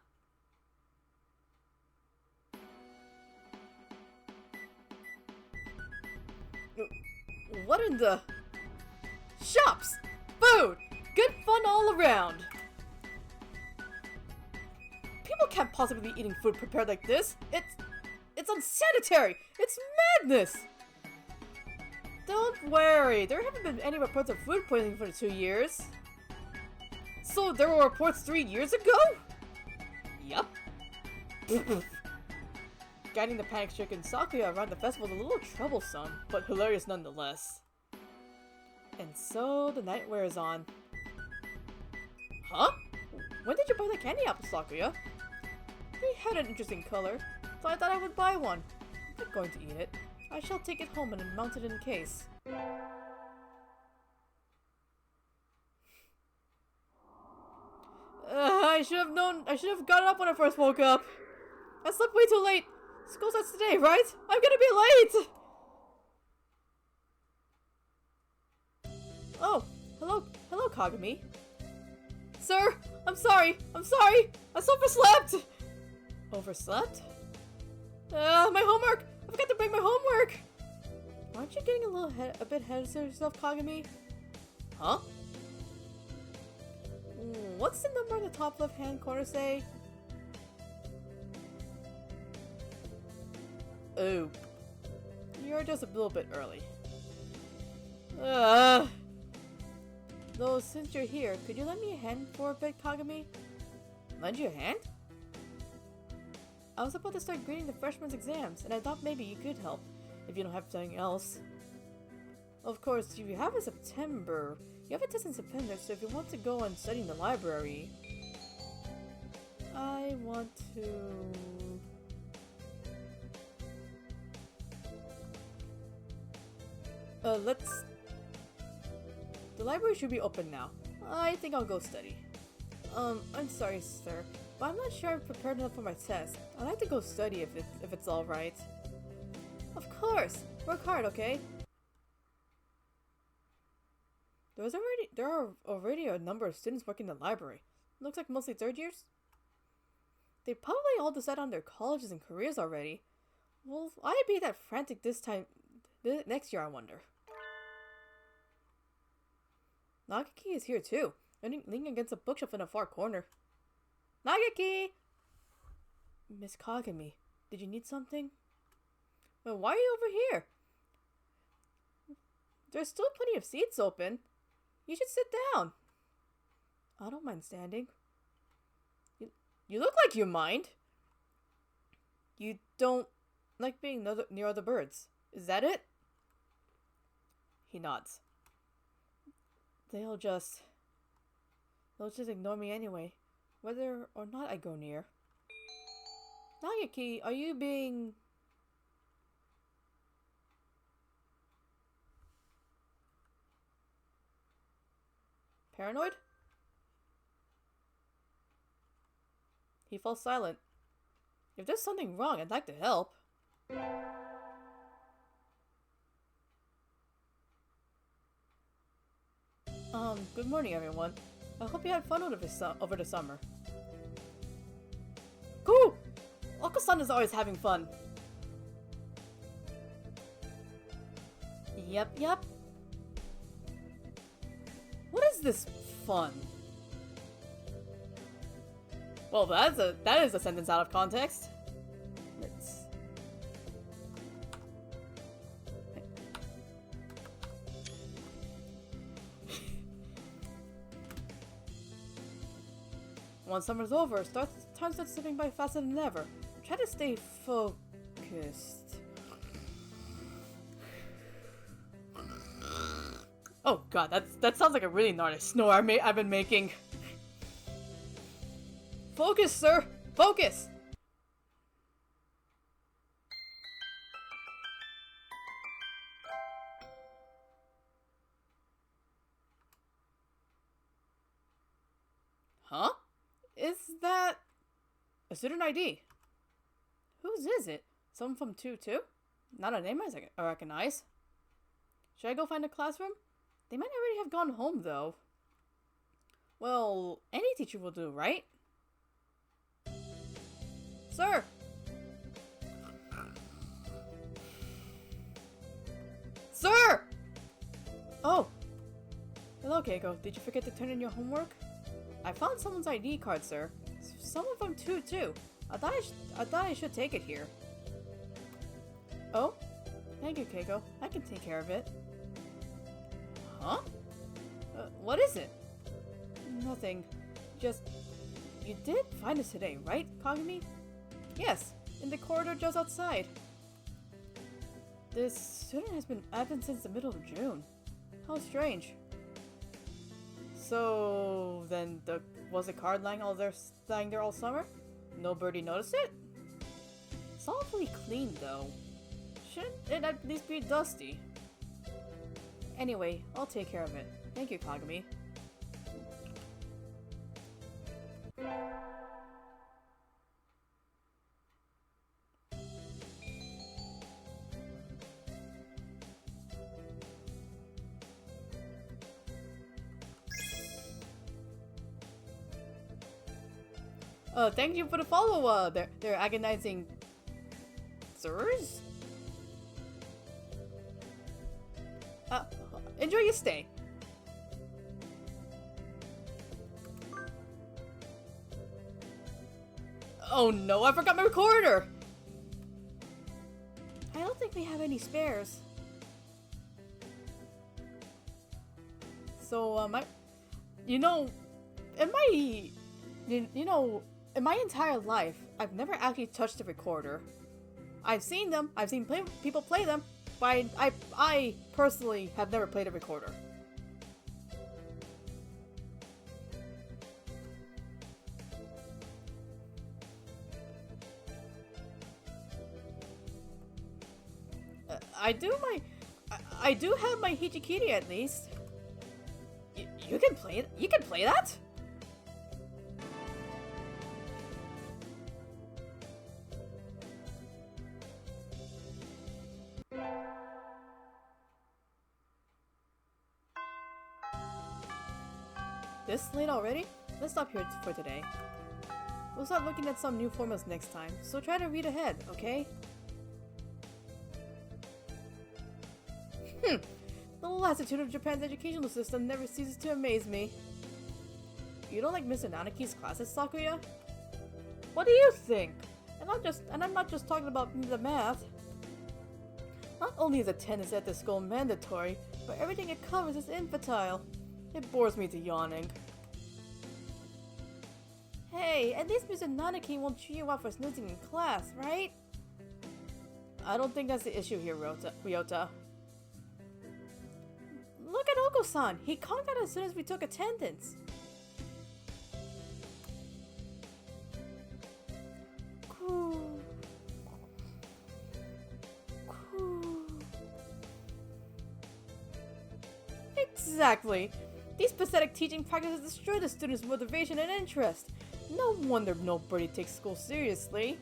What in the... Shops! Food! Good fun all around! People can't possibly be eating food prepared like this. It's unsanitary! It's madness! Don't worry, there haven't been any reports of food poisoning for 2 years. So there were reports 3 years ago? Yup. Guiding the panic-stricken Sakuya around the festival is a little troublesome, but hilarious nonetheless. And so the night wears on. Huh? When did you buy the candy apple, Sakuya? They had an interesting color, so I thought I would buy one. I'm not going to eat it. I shall take it home and mount it in a case. I should have gotten up when I first woke up. I slept way too late. School starts today, right? I'm gonna be late! Oh, hello, Kagami. Sir, I'm sorry. I overslept. Overslept? My homework! I forgot to bring my homework! Aren't you getting a bit ahead of yourself, Kagami? Huh? What's the number in the top left-hand corner say? Oh. You're just a little bit early. Though, since you're here, could you lend me a hand for a bit, Kagami? Lend you a hand? I was about to start grading the freshmen's exams, and I thought maybe you could help, if you don't have something else. Of course, you have a September. You have a test in September, so if you want to go and study in the library... I want to... Let's... The library should be open now. I think I'll go study. I'm sorry, sir, but I'm not sure I'm prepared enough for my test. I'd like to go study if it's alright. Of course! Work hard, okay? There are already a number of students working in the library. Looks like mostly third years. They probably all decided on their colleges and careers already. Will I be that frantic this time next year, I wonder? Nagaki is here too, leaning against a bookshelf in a far corner. Nagaki! Miss Kagami, did you need something? Well, why are you over here? There's still plenty of seats open. You should sit down. I don't mind standing. You look like you mind. You don't like being near other birds. Is that it? He nods. They'll just ignore me anyway, whether or not I go near. Nagaki, are you being... paranoid? He falls silent. If there's something wrong, I'd like to help. Good morning, everyone. I hope you had fun over the summer. Cool! Oko-san is always having fun. Yep. What is this fun? Well, that is a sentence out of context. Let's... Once summer's over, time starts slipping by faster than ever. Try to stay focused. Oh god, that sounds like a really gnarly snore I've been making. Focus, sir! Focus! Huh? Is that a student ID? Whose is it? Someone from 2-2? Not a name I recognize. Should I go find a classroom? They might already have gone home, though. Well, any teacher will do, right? Sir! Sir! Oh! Hello, Keiko. Did you forget to turn in your homework? I found someone's ID card, sir. Someone from 2-2. I thought I should take it here. Oh? Thank you, Keiko. I can take care of it. Huh? What is it? Nothing. Just... You did find us today, right, Kagami? Yes, in the corridor just outside. This student has been absent since the middle of June. How strange. So... then was the card lying there all summer? Nobody noticed it? It's awfully clean, though. Shouldn't it at least be dusty? Anyway, I'll take care of it. Thank you, Kagami. Thank you for the follow, they're agonizing... sirs? Enjoy your stay. Oh no, I forgot my recorder! I don't think we have any spares. So, in my entire life, I've never actually touched a recorder. I've seen them, I've seen people play them, but I personally have never played a recorder. I do have my Hichikiri at least. You can play it. You can play that? This late already? Let's stop here for today. We'll start looking at some new formulas next time, so try to read ahead, okay? The lassitude of Japan's educational system never ceases to amaze me. You don't like Mr. Nanaki's classes, Sakuya? What do you think? And I'm not just talking about the math. Not only is attendance at the school mandatory, but everything it covers is infantile. It bores me to yawning. Hey, at least Mr. Nanaki won't chew you out for snoozing in class, right? I don't think that's the issue here, Ryota. Look at Oko-san! He conked out as soon as we took attendance. Exactly! These pathetic teaching practices destroy the students' motivation and interest. No wonder nobody takes school seriously.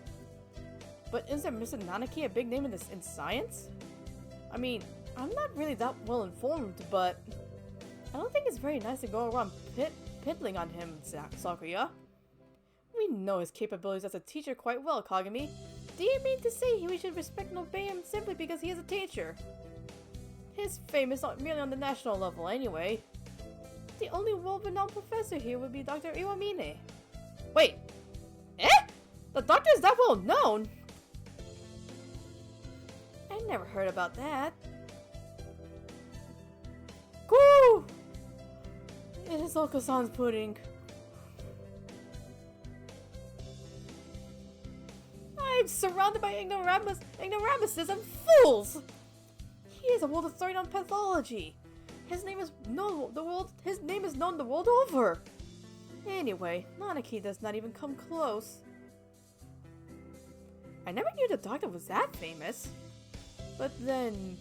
But isn't Mr. Nanaki a big name in science? I mean, I'm not really that well informed, but I don't think it's very nice to go around piddling on him, Sakuya. We know his capabilities as a teacher quite well, Kagami. Do you mean to say we should respect and obey him simply because he is a teacher? His fame is not merely on the national level anyway. The only world-renowned professor here would be Dr. Iwamine. Wait! Eh? The doctor is that well known? I never heard about that. Woo! It is Oko-san's pudding. I'm surrounded by ignoramuses and fools! He is a world authority on pathology. His name is known the world over. Anyway, Nanaki does not even come close. I never knew the doctor was that famous. But then,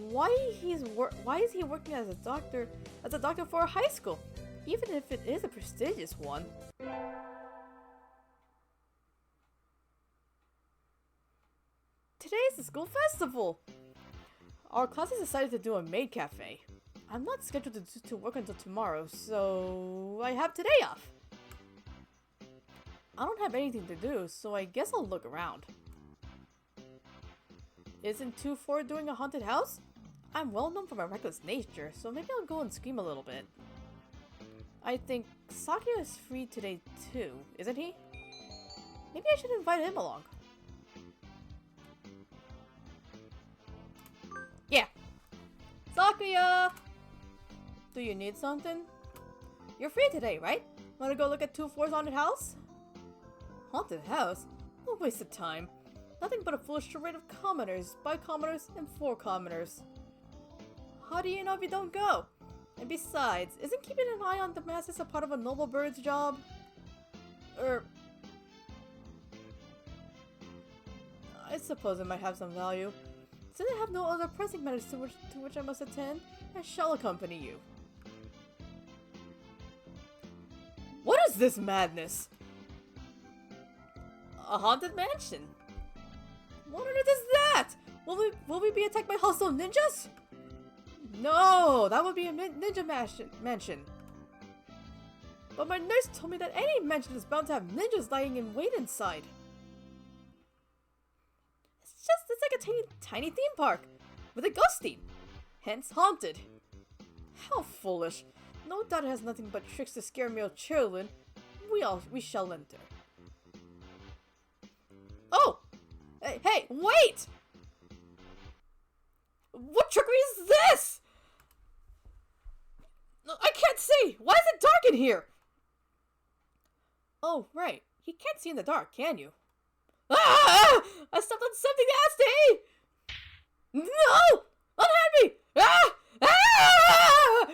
why is he working as a doctor for a high school, even if it is a prestigious one? Today is the school festival. Our class has decided to do a maid cafe. I'm not scheduled to work until tomorrow, so I have today off. I don't have anything to do, so I guess I'll look around. Isn't 2-4 doing a haunted house? I'm well known for my reckless nature, so maybe I'll go and scream a little bit. I think Sakuya is free today too, isn't he? Maybe I should invite him along. Yeah. Sakuya! Do you need something? You're free today, right? Wanna go look at 2-4's haunted house? Haunted house? A waste of time. Nothing but a foolish charade of commoners, by commoners, and for commoners. How do you know if you don't go? And besides, isn't keeping an eye on the masses a part of a noble bird's job? I suppose it might have some value. Since I have no other pressing matters to which I must attend, I shall accompany you. What is this madness? A haunted mansion? What on earth is that? Will we be attacked by hostile ninjas? No, that would be a ninja mansion. But my nurse told me that any mansion is bound to have ninjas lying in wait inside. It's like a tiny theme park with a ghost theme, hence haunted. How foolish! No doubt it has nothing but tricks to scare mere children. We shall enter. Oh! Hey, wait! What trickery is this? I can't see! Why is it dark in here? Oh, right. You can't see in the dark, can you? Ah! I stepped on something nasty! No! Unhand me! Ah! Ah!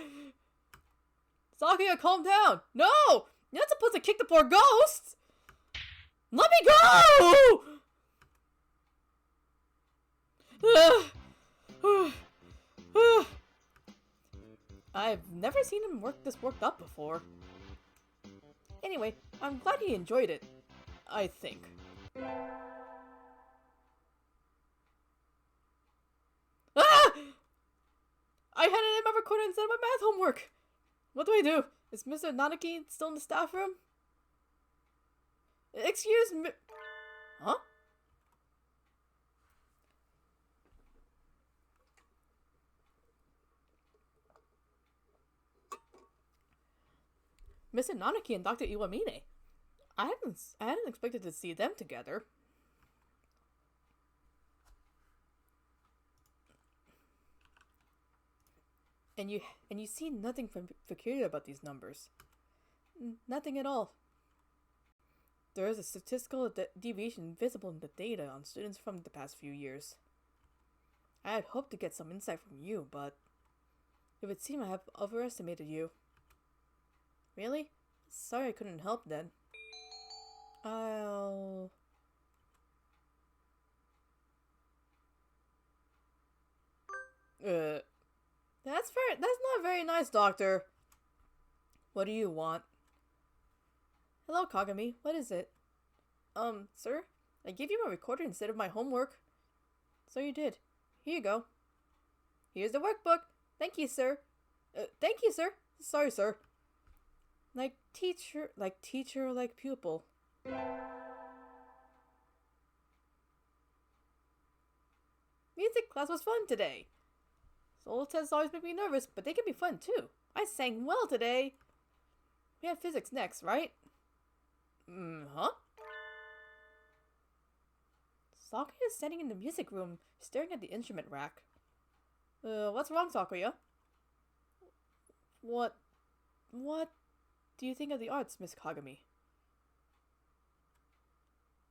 Sakuya, calm down! No! You're not supposed to kick the poor ghost! Let me go! I've never seen him worked up before. Anyway, I'm glad he enjoyed it. I think. Ah! I had it in my recorder instead of my math homework. What do I do? Is Mr. Nanaki still in the staff room? Excuse me. Huh? Mr. Nanaki and Dr. Iwamine. I hadn't expected to see them together. And you see nothing peculiar about these numbers. Nothing at all. There is a statistical deviation visible in the data on students from the past few years. I had hoped to get some insight from you, but it would seem I have overestimated you. Really? Sorry I couldn't help then. That's not very nice, Doctor. What do you want? Hello, Kagami. What is it? Sir? I gave you my recorder instead of my homework. So you did. Here you go. Here's the workbook. Thank you, sir. Thank you, sir. Sorry, sir. Like teacher, like pupil. Music class was fun today. Solo tests always make me nervous, but they can be fun too. I sang well today. We have physics next, right? Huh? Sakuya is standing in the music room, staring at the instrument rack. What's wrong, Sakuya? What do you think of the arts, Miss Kagami?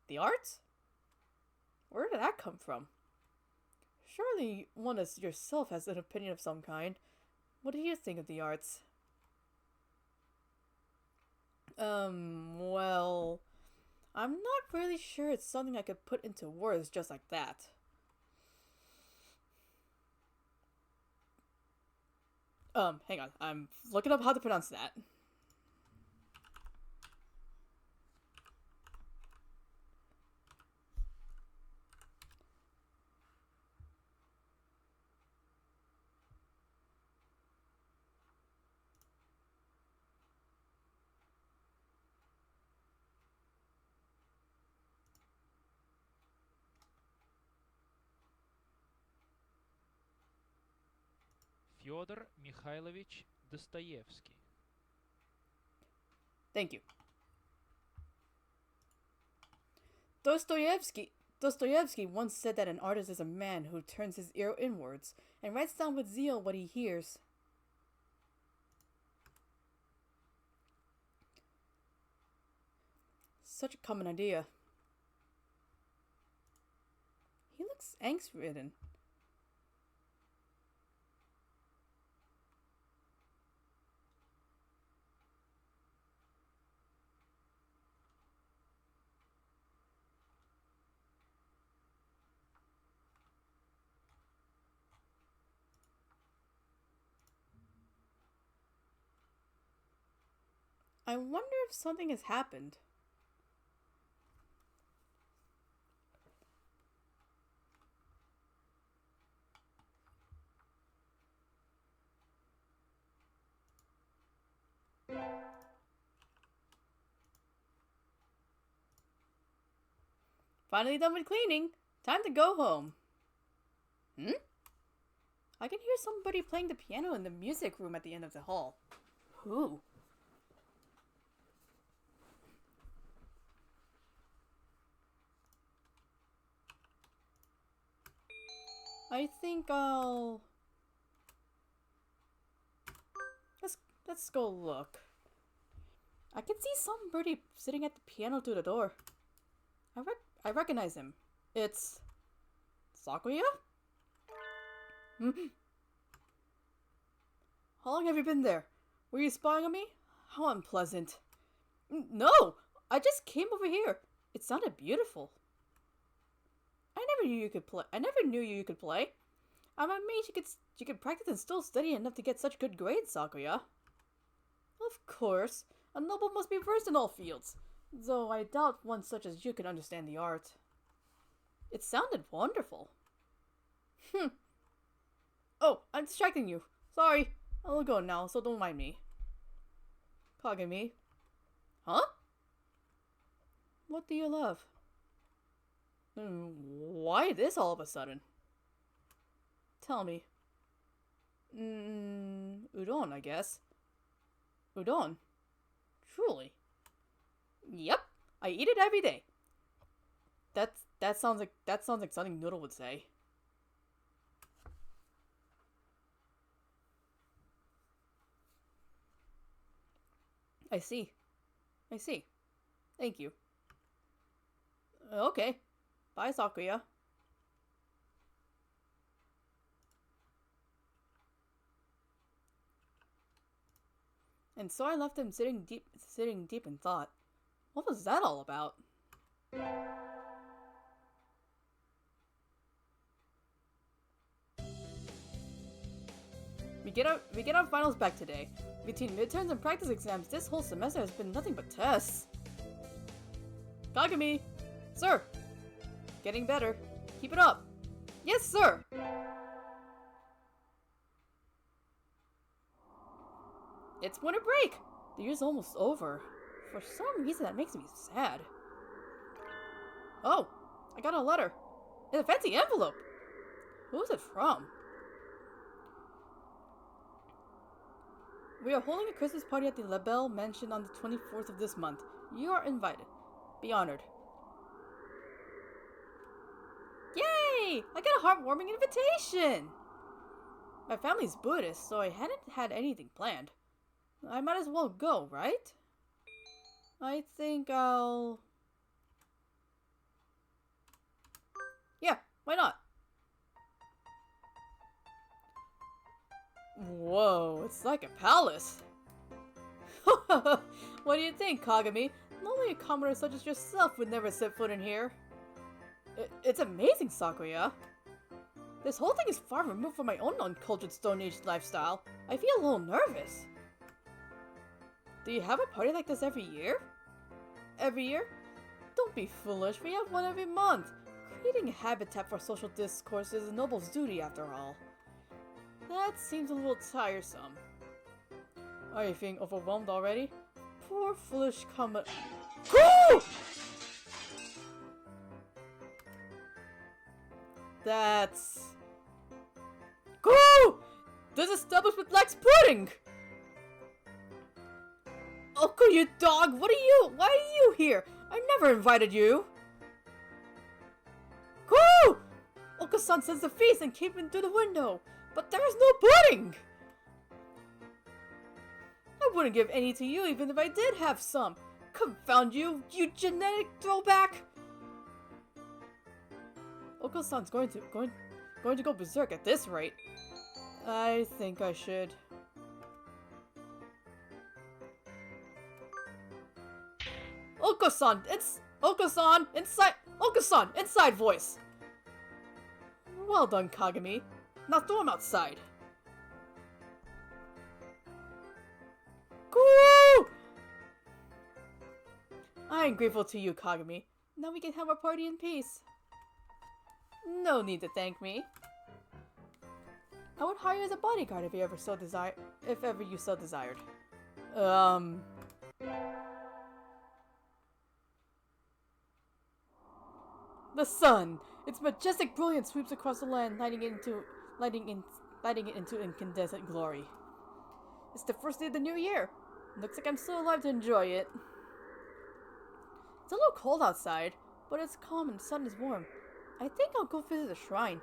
The arts? Where did that come from? Surely one as yourself has an opinion of some kind. What do you think of the arts? Well, I'm not really sure it's something I could put into words just like that. Hang on. I'm looking up how to pronounce that. Fyodor Mikhailovich Dostoevsky. Thank you. Dostoevsky once said that an artist is a man who turns his ear inwards and writes down with zeal what he hears. Such a common idea. He looks angst-ridden. I wonder if something has happened. Finally done with cleaning. Time to go home. I can hear somebody playing the piano in the music room at the end of the hall. Who? I think I'll... Let's go look. I can see somebody sitting at the piano through the door. I recognize him. It's... Sakuya? How long have you been there? Were you spying on me? How unpleasant. No! I just came over here. It sounded beautiful. I never knew you could play. I'm amazed you could practice and still study enough to get such good grades, Sakuya. Of course, a noble must be versed in all fields, though I doubt one such as you could understand the art. It sounded wonderful. Oh, I'm distracting you. Sorry. I'll go now, so don't mind me. Kagami. Huh? What do you love? Why this all of a sudden? Tell me. Udon, I guess. Udon? Truly? Yep, I eat it every day. That sounds like something Noodle would say. I see. Thank you. Okay. Bye, Sakuya. And so I left him sitting deep in thought. What was that all about? We get our finals back today. Between midterms and practice exams, this whole semester has been nothing but tests. Kagami! Sir! Getting better. Keep it up. Yes, sir! It's winter break! The year's almost over. For some reason that makes me sad. Oh! I got a letter. In a fancy envelope! Who is it from? We are holding a Christmas party at the Labelle Mansion on the 24th of this month. You are invited. Be honored. Yay! I got a heartwarming invitation! My family's Buddhist, so I hadn't had anything planned. I might as well go, right? I think I'll... Yeah, why not? Whoa, it's like a palace. What do you think, Kagami? Only a commoner such as yourself would never set foot in here. It's amazing, Sakuya. This whole thing is far removed from my own uncultured Stone Age lifestyle. I feel a little nervous. Do you have a party like this every year? Every year? Don't be foolish, we have one every month. Creating a habitat for social discourse is a noble's duty after all. That seems a little tiresome. Are you feeling overwhelmed already? Poor foolish comet. Go! That's... Go! This establishment lacks pudding! Oko, you dog! Why are you here? I never invited you! Go! Oko-san sends the feast and came in through the window, but there is no pudding! I wouldn't give any to you even if I did have some. Confound you, you genetic throwback! Oko-san's going to go berserk at this rate. I think I should. Oko-san, inside voice. Well done, Kagami. Now throw him outside. Goo! I am grateful to you, Kagami. Now we can have our party in peace. No need to thank me. I would hire you as a bodyguard if you ever so desired. If ever you so desired. The sun! Its majestic brilliance sweeps across the land, lighting it into incandescent glory. It's the first day of the new year. Looks like I'm still alive to enjoy it. It's a little cold outside, but it's calm and the sun is warm. I think I'll go visit the shrine.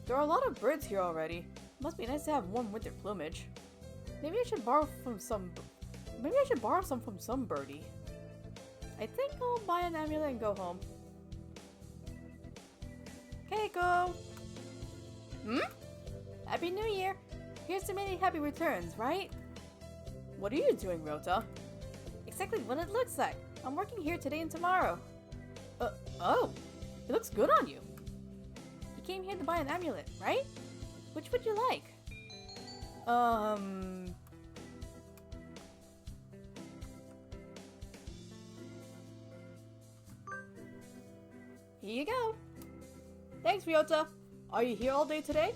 There are a lot of birds here already. Must be nice to have warm winter plumage. Maybe I should borrow some from some birdie. I think I'll buy an amulet and go home. Keiko! Happy New Year! Here's to many happy returns, right? What are you doing, Rota? Exactly what it looks like. I'm working here today and tomorrow. Oh, it looks good on you. You came here to buy an amulet, right? Which would you like? Here you go. Thanks, Ryota. Are you here all day today?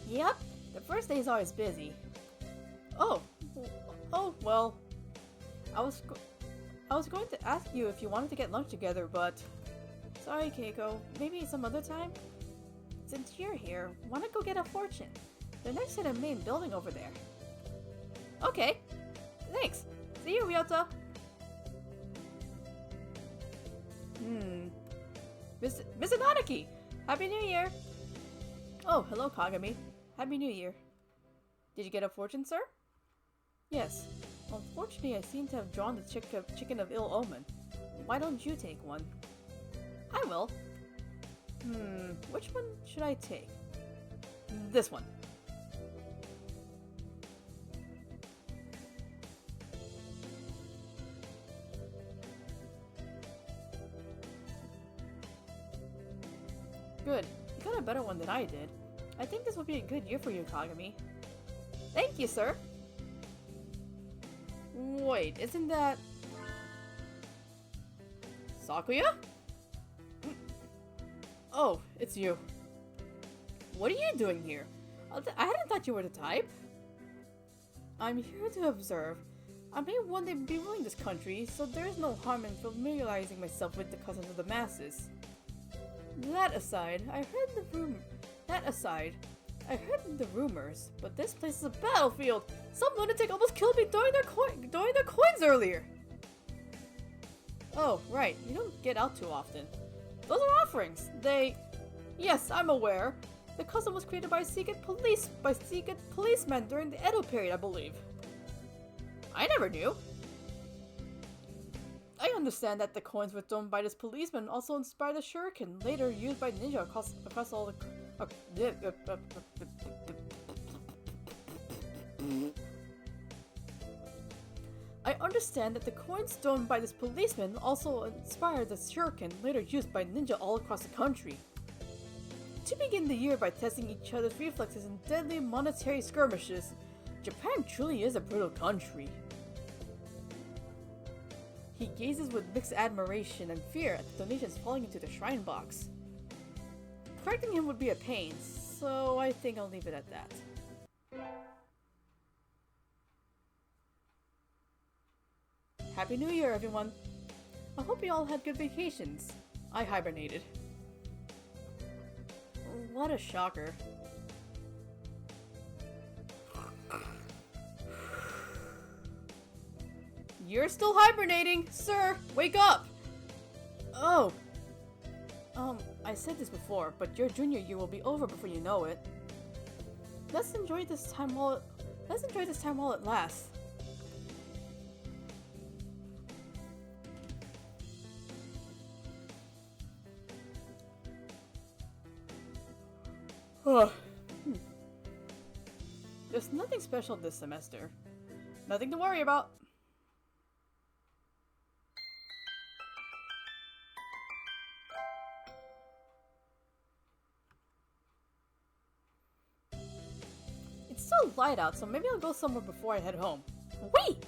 Yep. The first day is always busy. Oh. Oh, well. I was going to ask you if you wanted to get lunch together, but... Sorry, Keiko. Maybe some other time? Since you're here, wanna go get a fortune? They're next to the main building over there. Okay. Thanks. See you, Ryota. Miss Ananaki! Happy New Year! Oh, hello, Kagami. Happy New Year. Did you get a fortune, sir? Yes. Unfortunately, I seem to have drawn the chicken of ill omen. Why don't you take one? I will. Which one should I take? This one. Good. You got a better one than I did. I think this will be a good year for you, Kagami. Thank you, sir. Wait, isn't that... Sakuya? Oh, it's you. What are you doing here? I hadn't thought you were the type. I'm here to observe. I may one day be ruling this country, so there is no harm in familiarizing myself with the customs of the masses. That aside, I heard the rumors, but this place is a battlefield. Some lunatic almost killed me throwing their coins earlier. Oh, right. You don't get out too often. Those are offerings. Yes, I'm aware. The custom was created by secret policemen during the Edo period, I believe. I never knew. I understand that the coins were thrown by this policeman also inspired the shuriken, later used by ninja across all the... I understand that the coins thrown by this policeman also inspired the shuriken, later used by ninja all across the country. To begin the year by testing each other's reflexes in deadly monetary skirmishes, Japan truly is a brutal country. He gazes with mixed admiration and fear at the donations falling into the shrine box. Correcting him would be a pain, so I think I'll leave it at that. Happy New Year, everyone! I hope you all had good vacations. I hibernated. What a shocker. You're still hibernating! Sir, wake up! Oh. I said this before, but your junior year will be over before you know it. Let's enjoy this time while it lasts. There's nothing special this semester. Nothing to worry about. It's still light out, so maybe I'll go somewhere before I head home. Wait!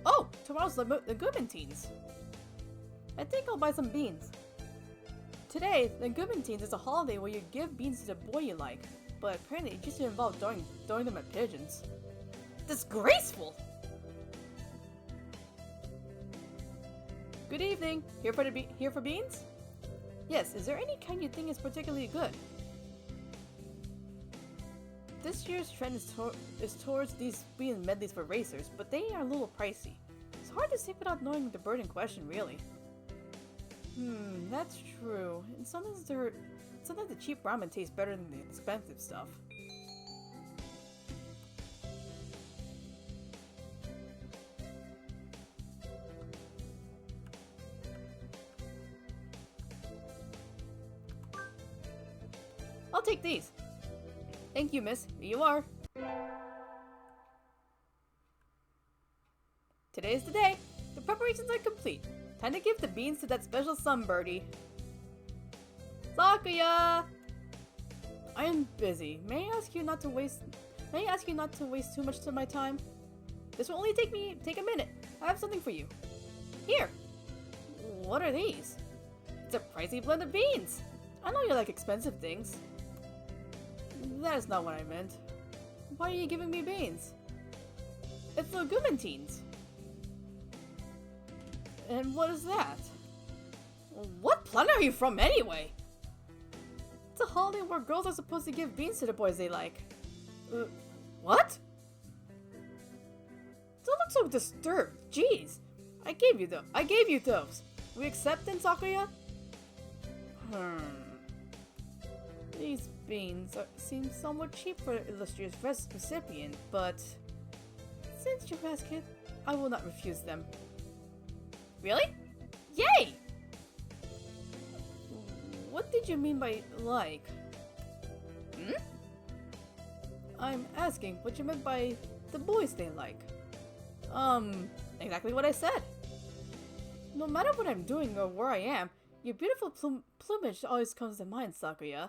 Oh, tomorrow's the Gubentines. I think I'll buy some beans. Today, the Gubentines is a holiday where you give beans to the boy you like, but apparently it used to involve throwing them at pigeons. Disgraceful! Good evening. Here for beans? Yes, is there any kind you think is particularly good? This year's trend is towards these bean medleys for racers, but they are a little pricey. It's hard to say without knowing the bird in question, really. That's true. And sometimes the cheap ramen tastes better than the expensive stuff. I'll take these. Thank you, miss. Here you are. Today's the day. The preparations are complete. Time to give the beans to that special sunbirdie. Sakuya! I am busy. May I ask you not to waste too much of my time? This will only take a minute. I have something for you. Here. What are these? It's a pricey blend of beans. I know you like expensive things. That is not what I meant. Why are you giving me beans? It's legumantines. And what is that? What planet are you from anyway? It's a holiday where girls are supposed to give beans to the boys they like. What? Don't look so disturbed. Jeez. I gave you those. We accept then, Sakuya? These beans seem somewhat cheap for an illustrious recipient, but since you ask it, I will not refuse them. Really? Yay! What did you mean by like? I'm asking what you meant by the boys they like. Exactly what I said. No matter what I'm doing or where I am, your beautiful plumage always comes to mind, Sakuya.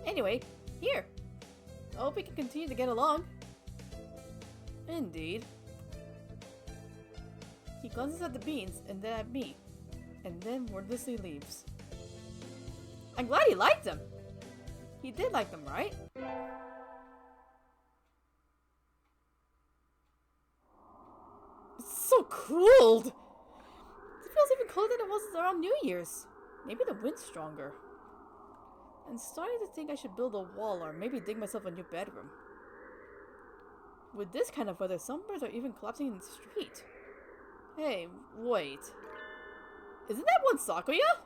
Anyway, here. I hope we can continue to get along. Indeed. He glances at the beans and then at me, and then wordlessly leaves. I'm glad he liked them! He did like them, right? It's so cold! It feels even colder than it was around New Year's. Maybe the wind's stronger. I'm starting to think I should build a wall or maybe dig myself a new bedroom. With this kind of weather, some birds are even collapsing in the street. Hey, wait. Isn't that one Sakuya?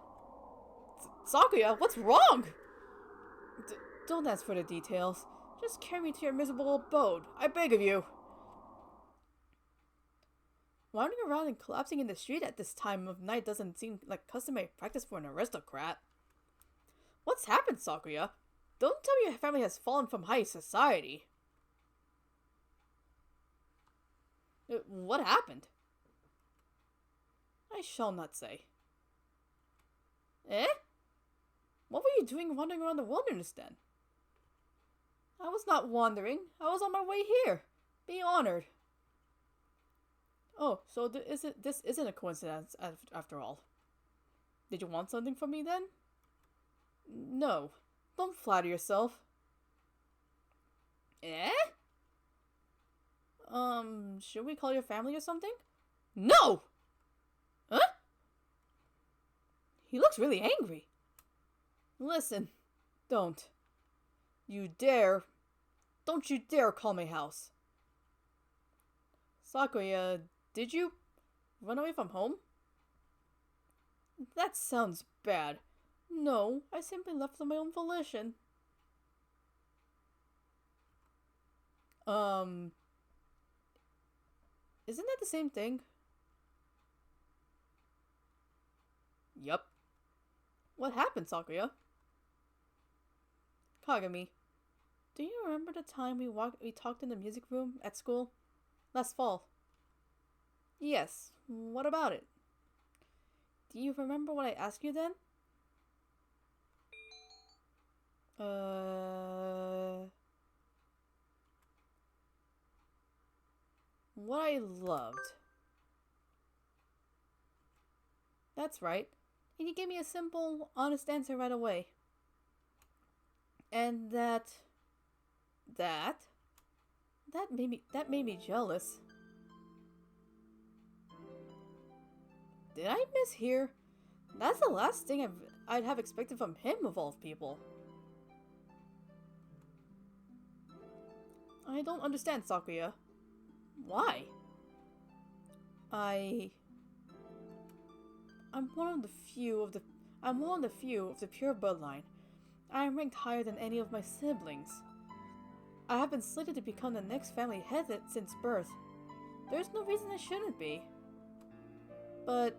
Sakuya, what's wrong? Don't ask for the details. Just carry me to your miserable abode. I beg of you. Wandering around and collapsing in the street at this time of night doesn't seem like customary practice for an aristocrat. What's happened, Sakuya? Don't tell me your family has fallen from high society. What happened? I shall not say. Eh? What were you doing wandering around the wilderness then? I was not wandering. I was on my way here. Be honored. Oh, so this isn't a coincidence after all. Did you want something from me then? No. Don't flatter yourself. Eh? Should we call your family or something? No! Huh? He looks really angry. Listen, don't. Don't you dare call my house. Sakuya, did you run away from home? That sounds bad. No, I simply left on my own volition. Isn't that the same thing? Yup. What happened, Sakuya? Kagami, do you remember the time we talked in the music room at school? Last fall. Yes, what about it? Do you remember what I asked you then? What I loved. That's right. And you gave me a simple, honest answer right away. And that made me jealous. Did I mishear? That's the last thing I'd have expected from him of all people. I don't understand, Sakuya. Why? I'm one of the few of the pure bloodline. I am ranked higher than any of my siblings. I have been slated to become the next family head since birth. There's no reason I shouldn't be. But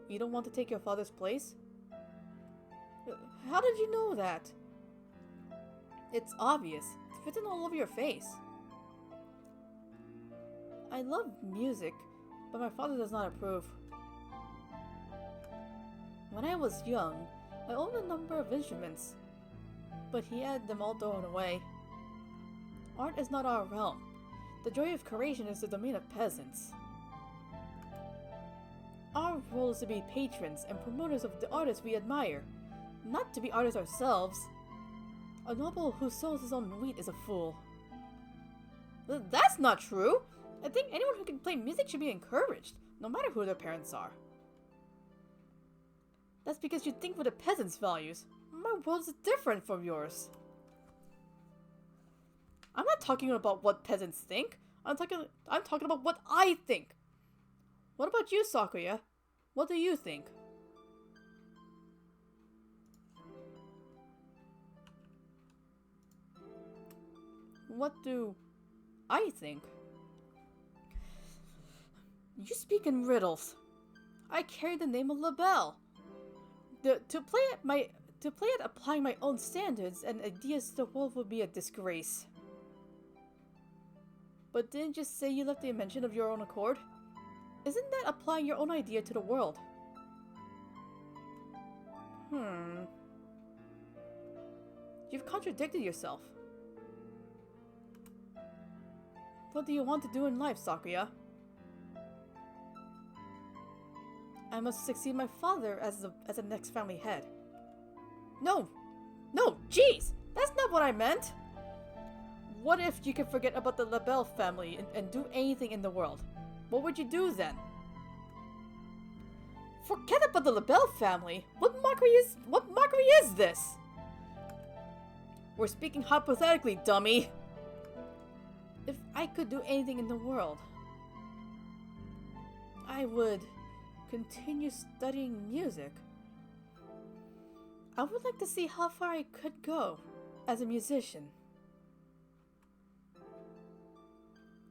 you don't want to take your father's place? How did you know that? It's obvious. It's written all over your face. I love music, but my father does not approve. When I was young, I owned a number of instruments, but he had them all thrown away. Art is not our realm. The joy of creation is the domain of peasants. Our role is to be patrons and promoters of the artists we admire, not to be artists ourselves. A noble who sows his own wheat is a fool. That's not true! I think anyone who can play music should be encouraged, no matter who their parents are. That's because you think with a peasant's values. My world is different from yours. I'm not talking about what peasants think. I'm talking about what I think. What about you, Sakuya? What do you think? What do I think? You speak in riddles. I carry the name of LaBelle. To play at applying my own standards and ideas to the world would be a disgrace. But didn't you say you left the invention of your own accord? Isn't that applying your own idea to the world? You've contradicted yourself. What do you want to do in life, Sakuya? I must succeed my father as the next family head. No! No! Jeez! That's not what I meant! What if you could forget about the LaBelle family and do anything in the world? What would you do then? Forget about the LaBelle family! What mockery is this? We're speaking hypothetically, dummy! If I could do anything in the world, I would continue studying music. I would like to see how far I could go as a musician.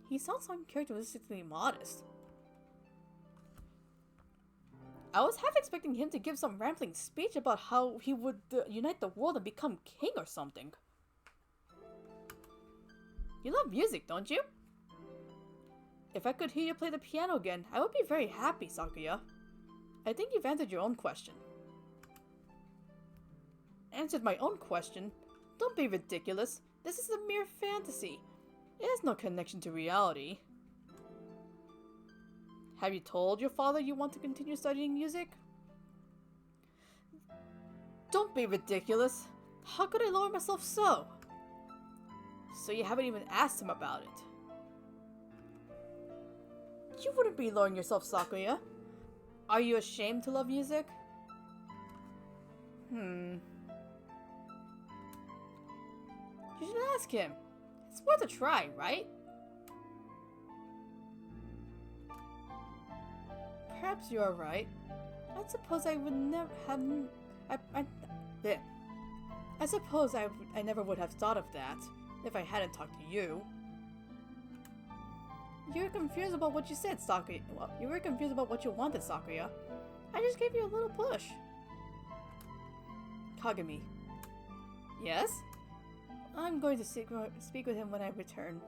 He sounds uncharacteristically modest. I was half expecting him to give some rambling speech about how he would unite the world and become king or something. You love music, don't you? If I could hear you play the piano again, I would be very happy, Sakuya. I think you've answered your own question. Answered my own question? Don't be ridiculous. This is a mere fantasy. It has no connection to reality. Have you told your father you want to continue studying music? Don't be ridiculous. How could I lower myself so? So you haven't even asked him about it. You wouldn't be lowering yourself, Sakuya. Are you ashamed to love music? You should ask him. It's worth a try, right? Perhaps you are right. I suppose I would never have... I suppose I never would have thought of that if I hadn't talked to you. You were confused about what you said, Sakuya. Well, you were confused about what you wanted, Sakuya. I just gave you a little push. Kagami. Yes? I'm going to speak with him when I return.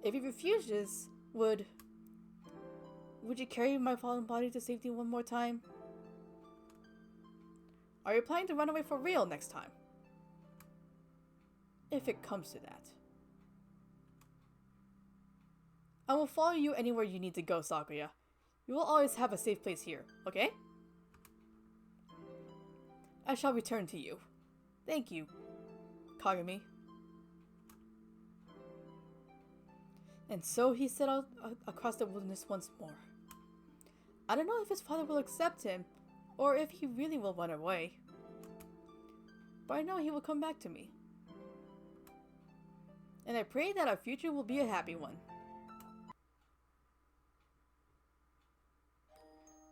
If he refuses, would you carry my fallen body to safety one more time? Are you planning to run away for real next time? If it comes to that. I will follow you anywhere you need to go, Sakuya. You will always have a safe place here, okay? I shall return to you. Thank you, Kagami. And so he set out across the wilderness once more. I don't know if his father will accept him, or if he really will run away. But I know he will come back to me. And I pray that our future will be a happy one.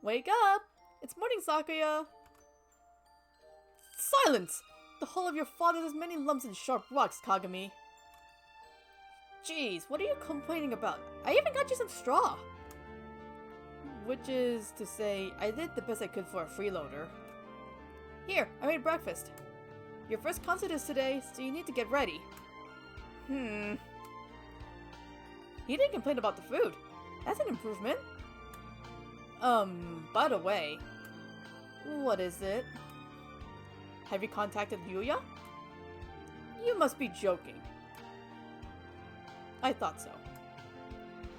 Wake up! It's morning, Sakuya! Silence! The hull of your father has many lumps and sharp rocks, Kagami. Jeez, what are you complaining about? I even got you some straw! Which is to say, I did the best I could for a freeloader. Here, I made breakfast. Your first concert is today, so you need to get ready. He didn't complain about the food. That's an improvement. By the way, what is it? Have you contacted Yuya? You must be joking. I thought so.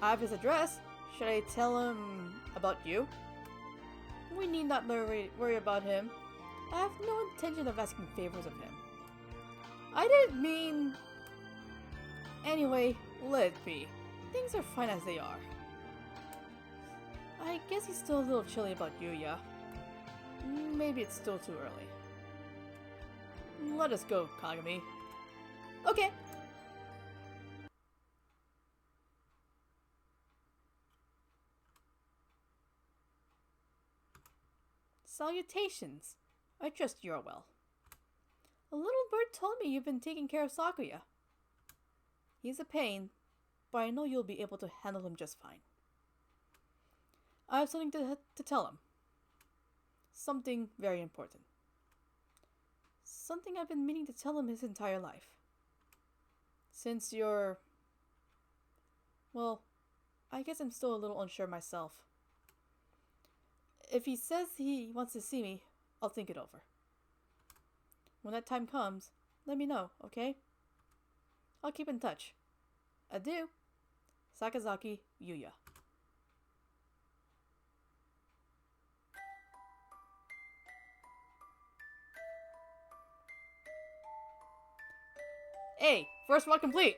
I have his address. Should I tell him about you? We need not worry about him. I have no intention of asking favors of him. I didn't mean... Anyway, let it be. Things are fine as they are. I guess he's still a little chilly about Yuya. Maybe it's still too early. Let us go, Kagami. Okay. Salutations. I trust you are well. A little bird told me you've been taking care of Sakuya. He's a pain, but I know you'll be able to handle him just fine. I have something to tell him. Something very important. Something I've been meaning to tell him his entire life. Since you're... Well, I guess I'm still a little unsure myself. If he says he wants to see me, I'll think it over. When that time comes, let me know, okay? I'll keep in touch. Adieu. Sakazaki Yuya. Hey, first one complete!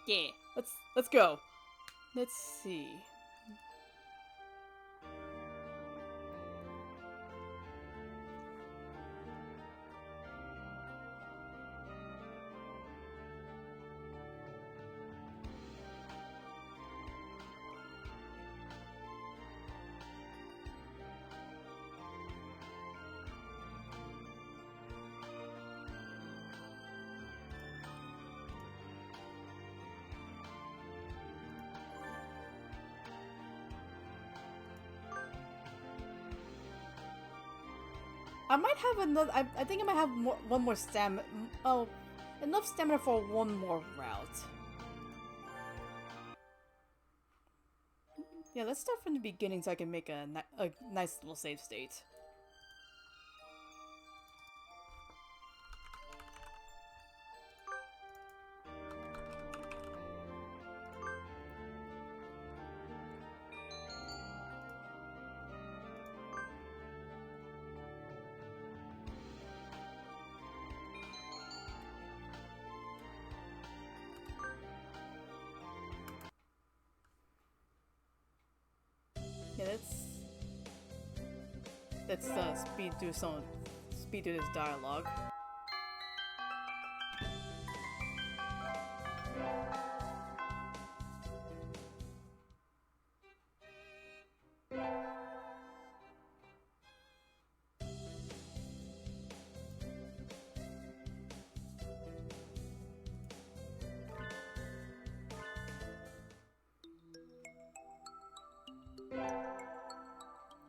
Yeah, let's go. Let's see. I might have another. I think I might have one more stamina. Oh, enough stamina for one more route. Yeah, let's start from the beginning so I can make a nice little save state. Yeah, let's speed through this dialogue.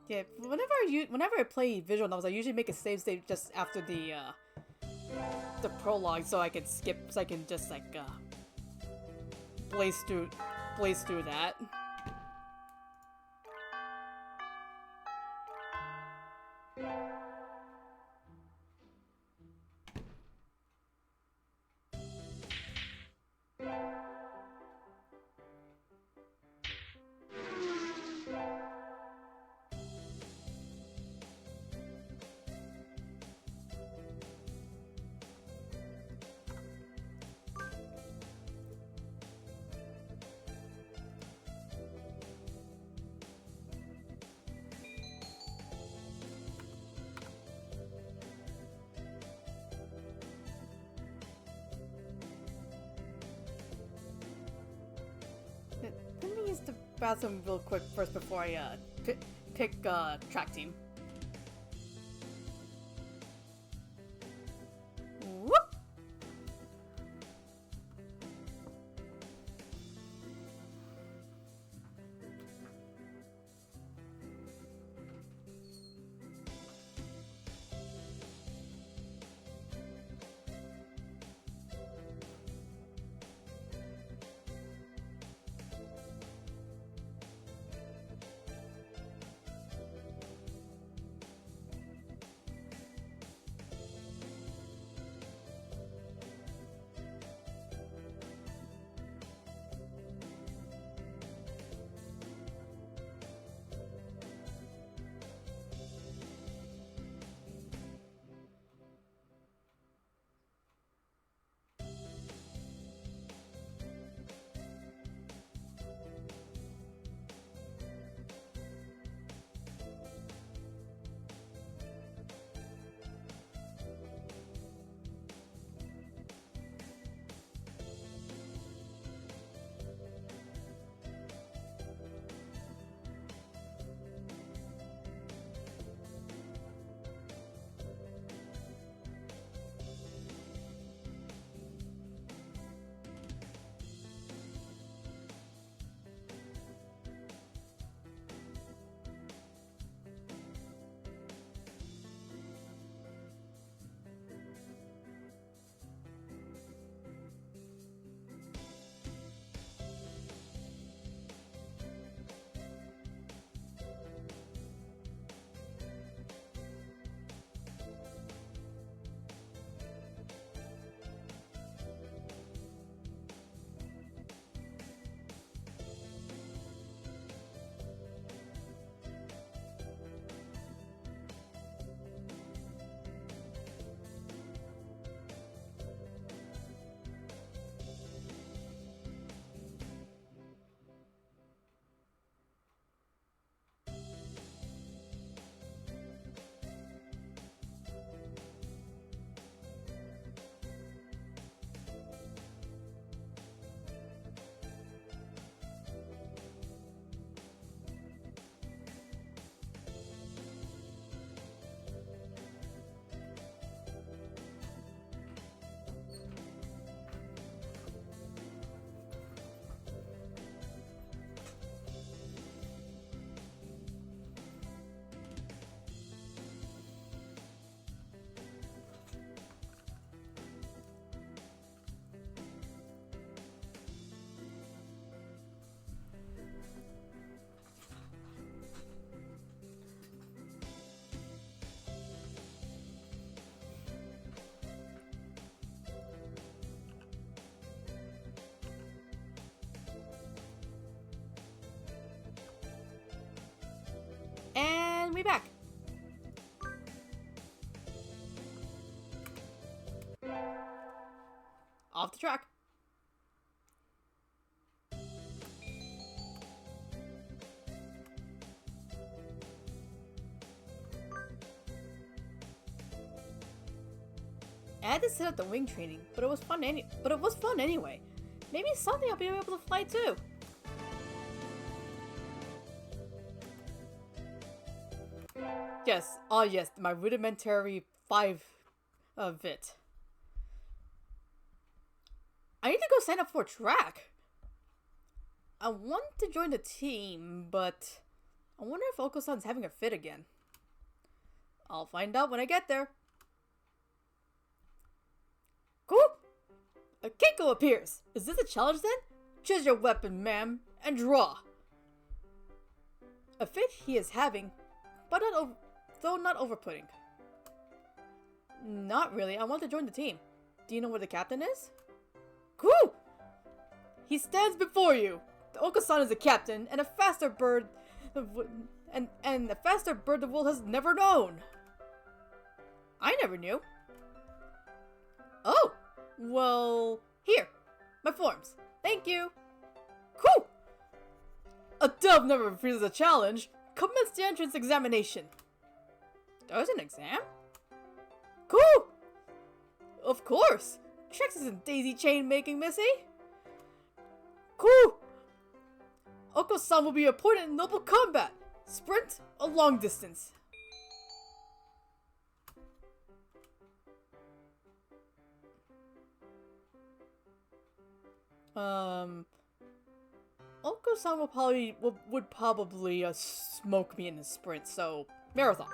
Yeah, whenever I play visual novels, I usually make a save state just after the prologue, so I can skip, so I can just like blaze through that. bathroom real quick first before I pick track team. Whoop! And we back. Off the track. I had to set up the wing training, but it was fun anyway. Maybe someday I'll be able to fly too. Yes, yes, my rudimentary 5 Vt. I need to go sign up for a track. I want to join the team, but I wonder if Oko-san's having a fit again. I'll find out when I get there. Cool! A Keiko appears! Is this a challenge then? Choose your weapon, ma'am, and draw. A fit he is having, but though not overputting. Not really, I want to join the team. Do you know where the captain is? Cool! He stands before you! The Oko-san is the captain, and a faster bird and a faster bird the world has never known. I never knew. Oh! Well, here. My forms. Thank you. Cool! A dove never refuses a challenge. Commence the entrance examination. There's an exam? Cool! Of course! Tricks isn't daisy chain making, Missy. Cool! Oko-san will be appointed in noble combat. Sprint or long distance. Oko-san would probably smoke me in the sprint, so marathon.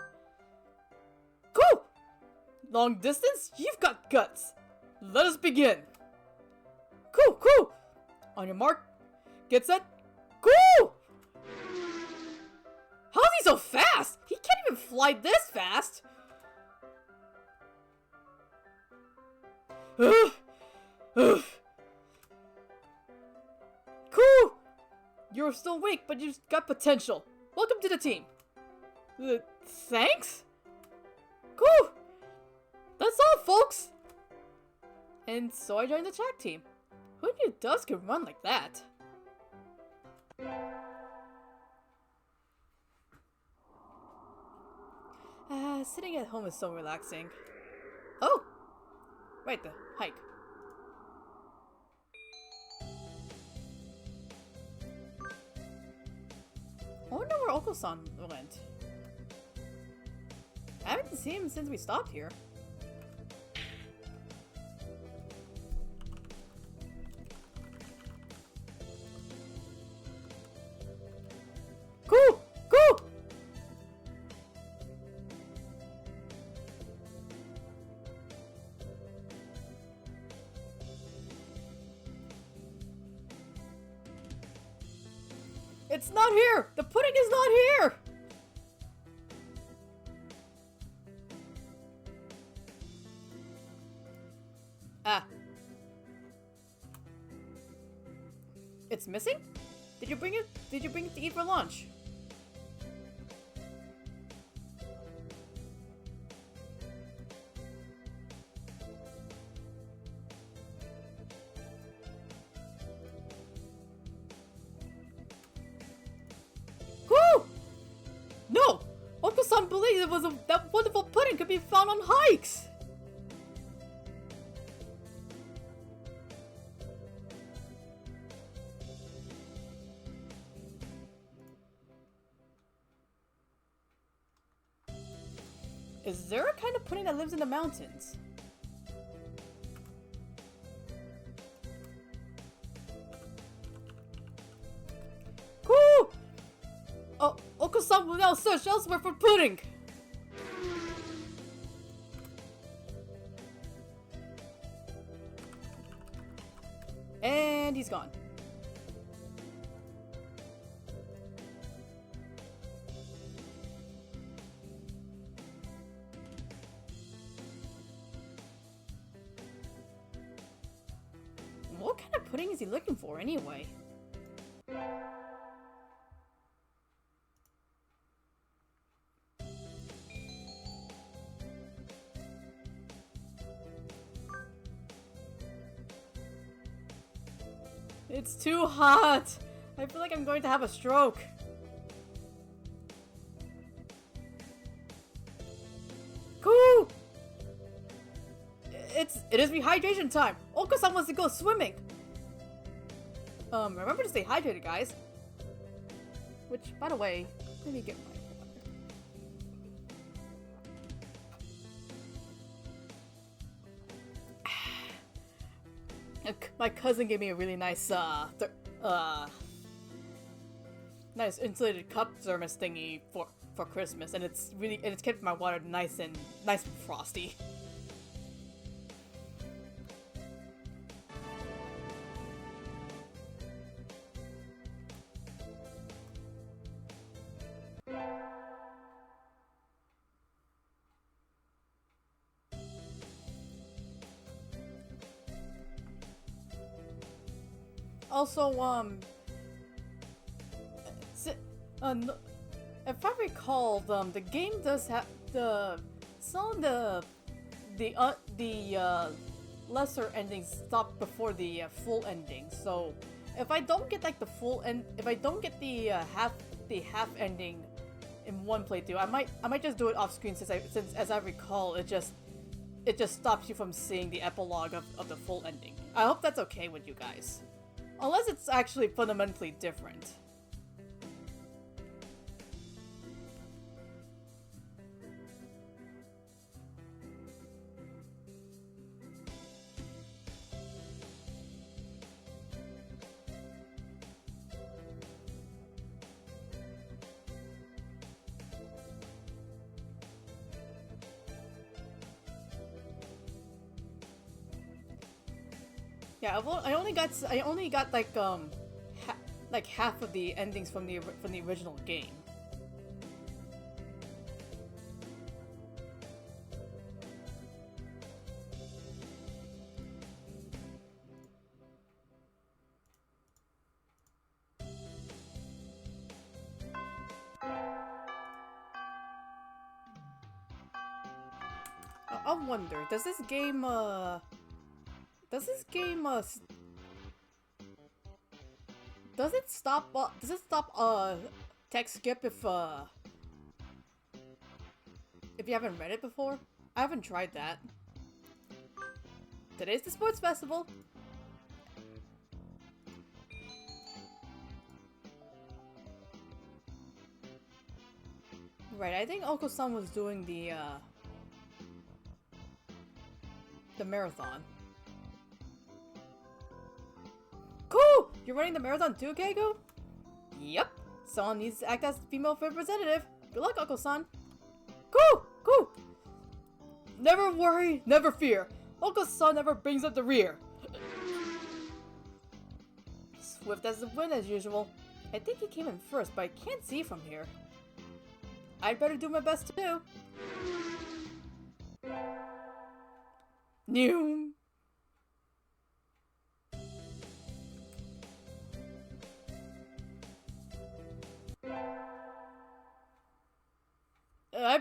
Cool! Long distance? You've got guts. Let us begin. Cool! On your mark, get set, go! How's he so fast? He can't even fly this fast. Cool! You're still weak, but you've got potential. Welcome to the team. Thanks? Cool! That's all, folks! And so I joined the track team. Who knew doves could run like that? Sitting at home is so relaxing. Oh! Right, the hike. I wonder where Oko-san went. I haven't seen him since we stopped here. Cool! It's not here! The pudding is not here! It's missing? Did you bring it to eat for lunch? No! Oko-san believed that wonderful pudding could be found on hikes! Is there a kind of pudding that lives in the mountains? Cool! Oh, Oko-san will now search elsewhere for pudding! And he's gone. What kind of pudding is he looking for anyway? It's too hot! I feel like I'm going to have a stroke. Cool! It is rehydration time! Oko-san wants to go swimming! Remember to stay hydrated, guys. Which, by the way, let me get my water. My cousin gave me a really nice, nice insulated cup thermos thingy for Christmas, and it's kept my water nice and frosty. Also, if I recall, the game does have some of the lesser endings stop before the full ending. So if I don't get like the full end, if I don't get the half ending in one playthrough, I might just do it off screen since as I recall it just stops you from seeing the epilogue of the full ending. I hope that's okay with you guys. Unless it's actually fundamentally different. Yeah, I only got like half of the endings from the original game. I wonder, does this game does it stop text skip if you haven't read it before? I haven't tried that. Today's the sports festival. Right, I think Oko-san was doing the marathon. Cool! You're running the marathon too, Keigo? Yep. Someone needs to act as female representative. Good luck, Oko-san. Cool! Cool! Never worry, never fear. Oko-san never brings up the rear. Swift as the wind as usual. I think he came in first, but I can't see from here. I'd better do my best too. New. Oh.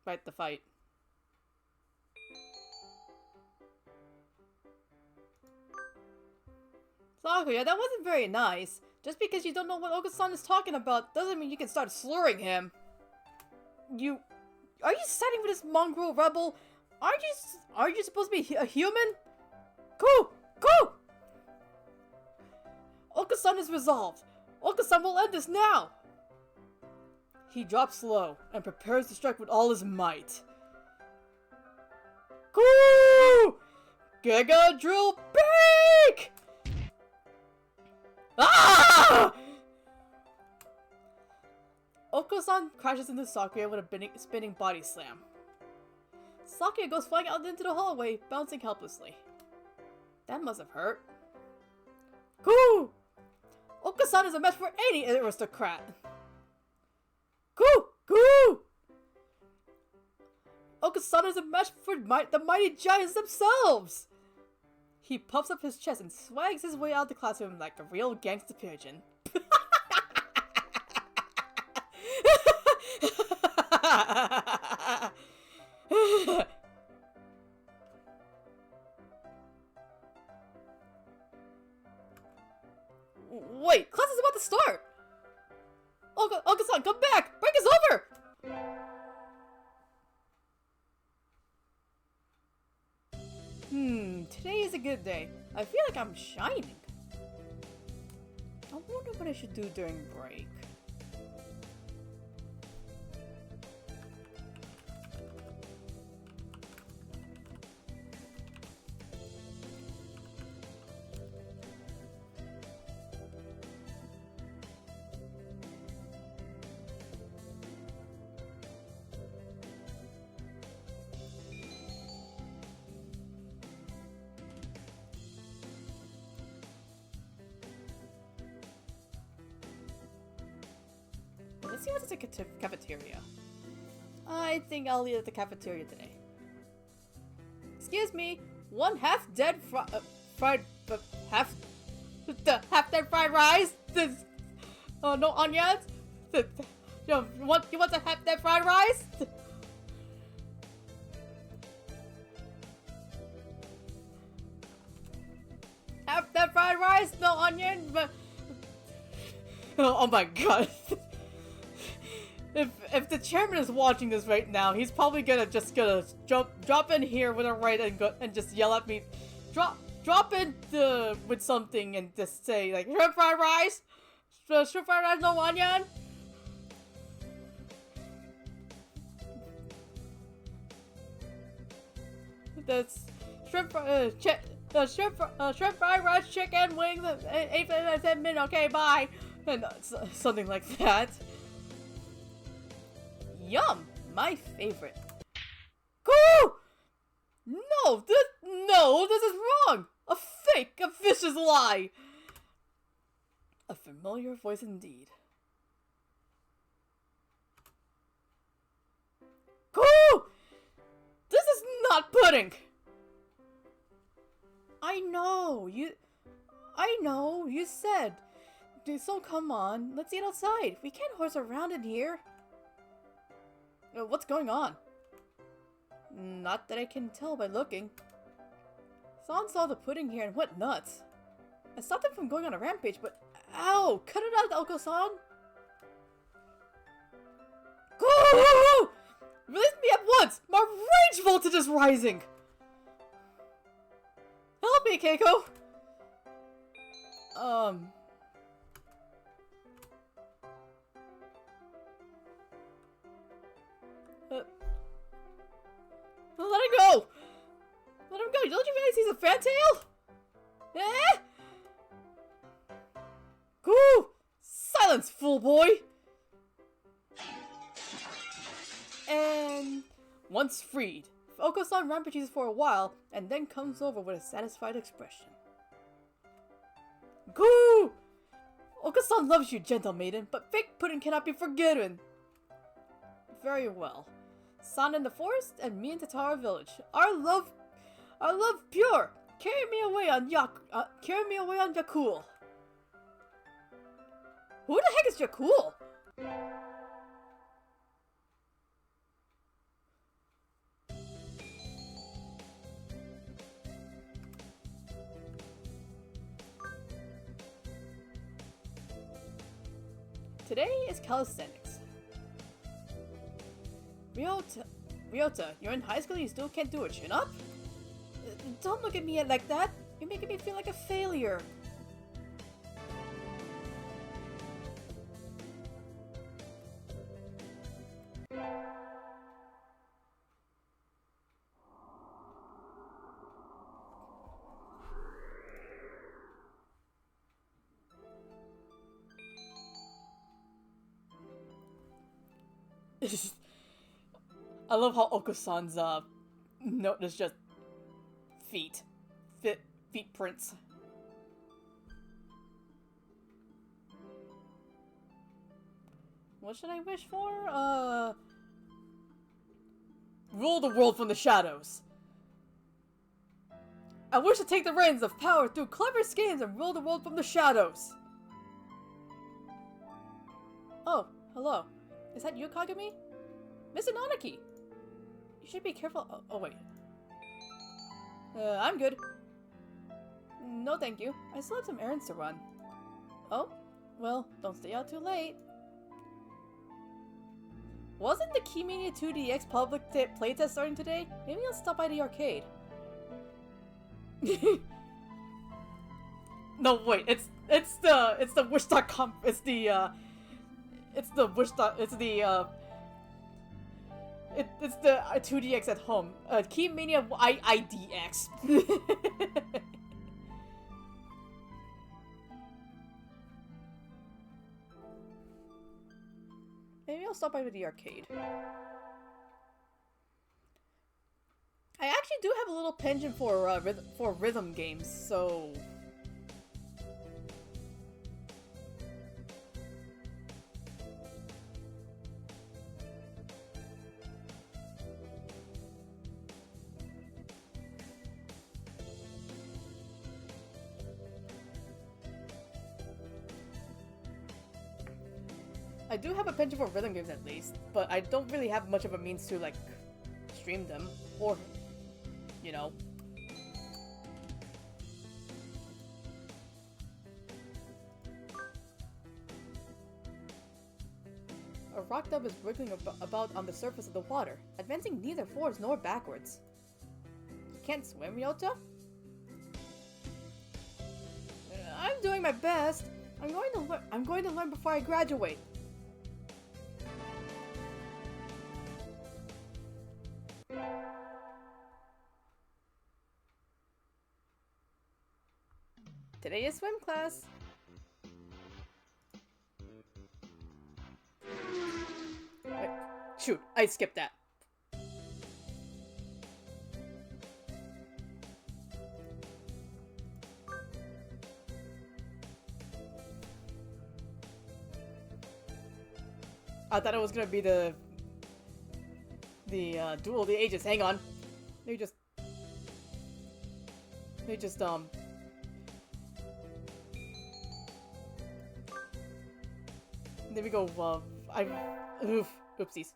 Fight the fight. Sakuya, that wasn't very nice. Just because you don't know what Oko-san is talking about doesn't mean you can start slurring him. Are you siding with this mongrel rebel? Aren't you supposed to be a human? Cool! Cool! Oko-san is resolved. Oko-san will end this now! He drops low and prepares to strike with all his might. Cool! Giga Drill Peak! Ah! Oko-san crashes into Sakuya with a spinning body slam. Sakuya goes flying out into the hallway, bouncing helplessly. That must have hurt. Cool! Oko-san is a match for any aristocrat. Cool! Cool! Oko-san is a match for the mighty giants themselves! He puffs up his chest and swags his way out of the classroom like a real gangster pigeon. Wait, class is about to start! Oko-san, come back! Break is over! Today is a good day. I feel like I'm shining. I wonder what I should do during break. Let's see what's at the cafeteria. I think I'll eat at the cafeteria today. Excuse me, one half-dead half-dead fried rice? No onions? You want a half-dead fried rice? Half-dead fried rice, no onion, but... Oh my god. If the chairman is watching this right now, he's probably gonna drop in here with a right and just yell at me, drop in with something and just say like shrimp fried rice, no onion. That's shrimp fried rice, chicken wings, 8 10 minutes. Okay, bye, and something like that. Yum! My favorite. No, this is wrong! A fake, a vicious lie! A familiar voice indeed. Go! This is not pudding! I know, you said. So come on, let's eat outside. We can't horse around in here. What's going on? Not that I can tell by looking. San saw the pudding here and went nuts. I stopped him from going on a rampage, but... Ow! Cut it out, Oko-san! Go! Release me at once! My rage voltage is rising! Help me, Keiko! Let him go! Let him go! Don't you realize he's a fantail? Eh? Goo! Silence, fool boy! And once freed, Oko-san rampages for a while and then comes over with a satisfied expression. Goo! Oko-san loves you, gentle maiden, but fake pudding cannot be forgiven. Very well. San in the forest and me in Tatara village. Our love pure. Carry me away on Yakul. Who the heck is Yakul? Today is calisthenics. Ryota, you're in high school and you still can't do a chin-up? Don't look at me like that. You're making me feel like a failure. I love how Oko-san's note is just feet prints. What should I wish for? Rule the world from the shadows. I wish to take the reins of power through clever schemes and rule the world from the shadows. Oh, hello. Is that you, Kagami? Mr. Nanaki! You should be careful. Oh wait. I'm good. No, thank you. I still have some errands to run. Oh? Well, don't stay out too late. Wasn't the Keymedia 2DX public playtest starting today? Maybe I'll stop by the arcade. No, wait. It's the wish.com. It's the wish. It's the 2DX at home. Keymedia IDX. Maybe I'll stop by with the arcade. I actually do have a little penchant for rhythm games, so... I do have a penchant for rhythm games at least, but I don't really have much of a means to, like, stream them, or, you know. A rock dove is wriggling about on the surface of the water, advancing neither forwards nor backwards. You can't swim, Ryota? I'm doing my best. I'm going to learn before I graduate. Today is swim class. Shoot, I skipped that. I thought it was gonna be the Duel of the Ages. Hang on. They just there we go. Oopsies.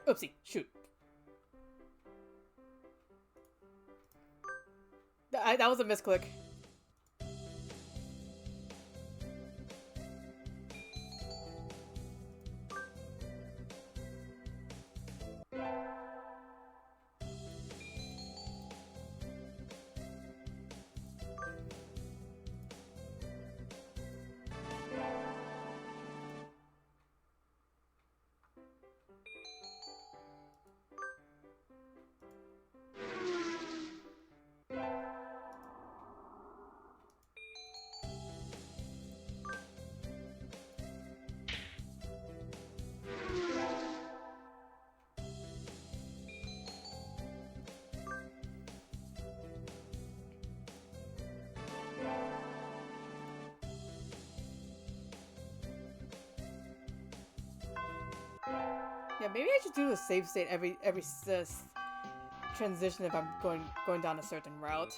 Oopsie, shoot. That was a misclick. Yeah, maybe I should do a save state every transition if I'm going down a certain route.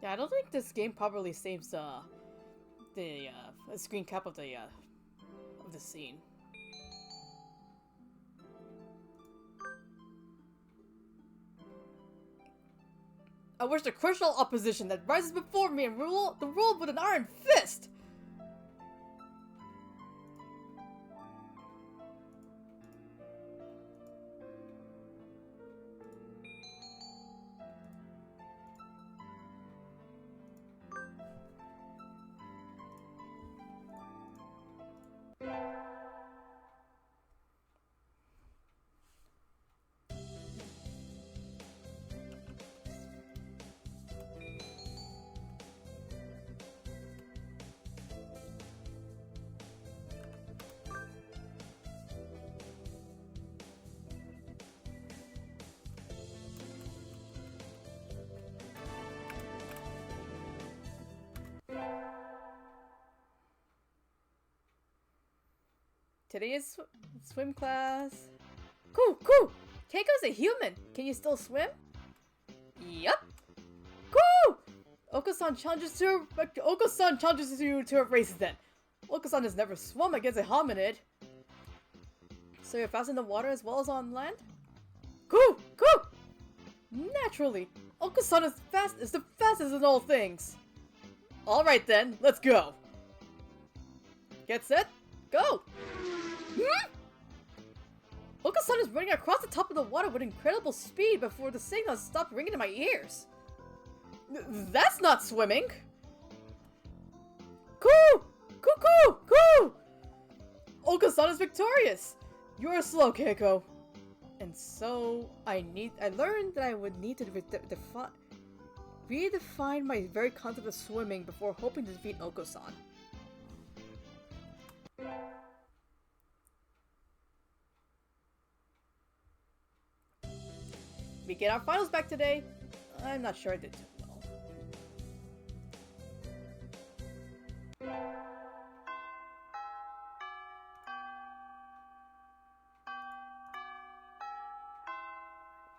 Yeah, I don't think this game properly saves the screen cap of the scene. I wish the crucial opposition that rises before me and rule the world with an iron fist! Today is swim class. Cool, cool! Keiko's a human! Can you still swim? Yup! Cool! Oko-san challenges you to a race then. Oko-san has never swum against a hominid. So you're fast in the water as well as on land? Cool! Naturally, Oko-san is the fastest in all things. Alright then, let's go. Get set, go! Oko-san is running across the top of the water with incredible speed before the signal stopped ringing in my ears. That's not swimming! Cool! Oko-san is victorious! You're slow, Keiko. And so, I learned that I would need to redefine my very concept of swimming before hoping to defeat Oko-san. We get our finals back today. I'm not sure I did too well.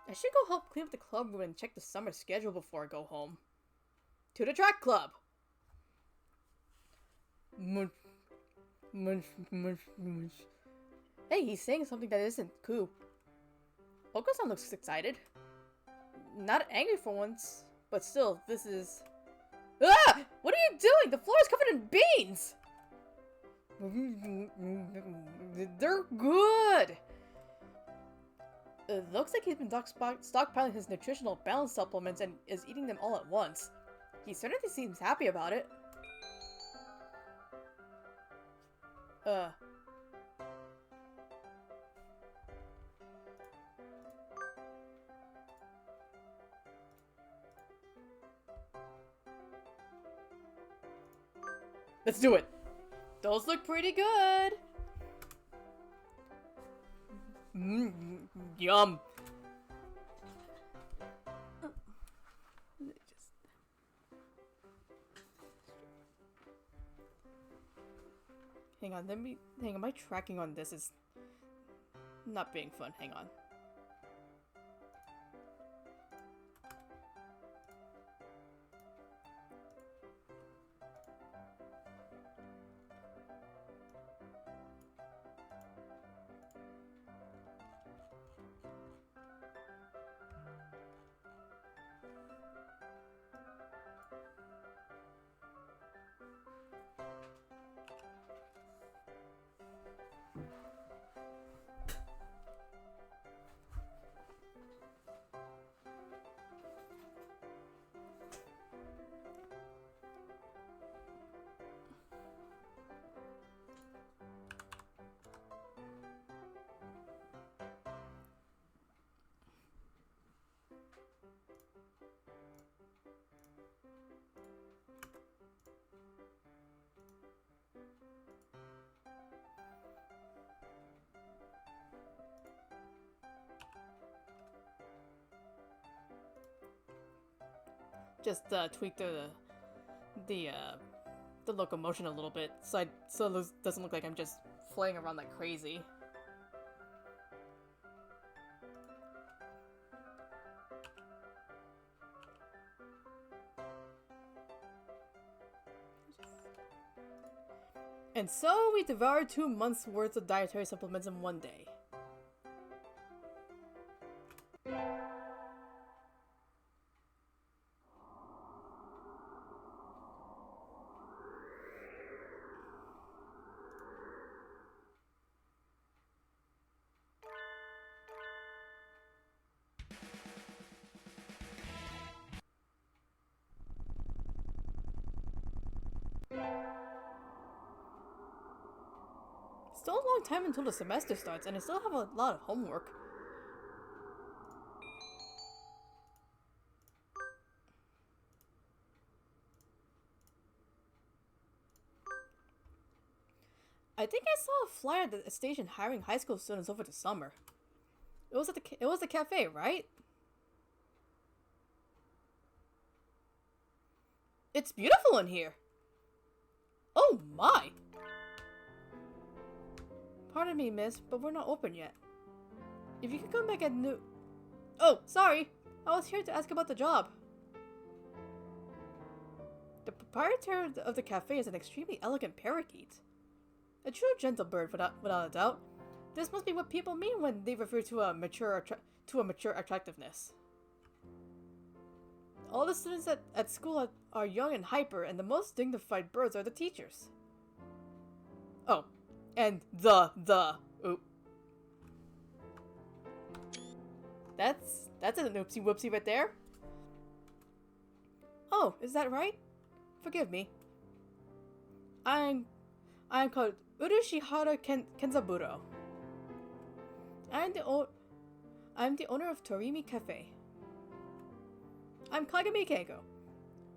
I should go help clean up the club room and check the summer schedule before I go home. To the track club! Hey, he's saying something that isn't cool. Oko-san looks excited. Not angry for once, but still, this is... Ah! What are you doing? The floor is covered in beans! They're good! It looks like he's been stockpiling his nutritional balance supplements and is eating them all at once. He certainly seems happy about it. Let's do it! Those look pretty good! Yum! Hang on, hang on, my tracking on this is not being fun, hang on. Just tweak the locomotion a little bit, so it doesn't look like I'm just flying around like crazy. And so we devoured 2 months worth of dietary supplements in one day. Still a long time until the semester starts, and I still have a lot of homework. I think I saw a flyer at the station hiring high school students over the summer. It was the cafe, right? It's beautiful in here. Oh my! Pardon me, miss, but we're not open yet. If you could come back at noon... Oh, sorry! I was here to ask about the job. The proprietor of the cafe is an extremely elegant parakeet. A true gentle bird, without a doubt. This must be what people mean when they refer to a mature attractiveness. All the students at school are young and hyper, and the most dignified birds are the teachers. Oh, and oop. That's an oopsie whoopsie right there. Oh, is that right? Forgive me. I'm called Urushihara Kenzaburo. I'm the owner of Torimi Cafe. I'm Kagami Keiko.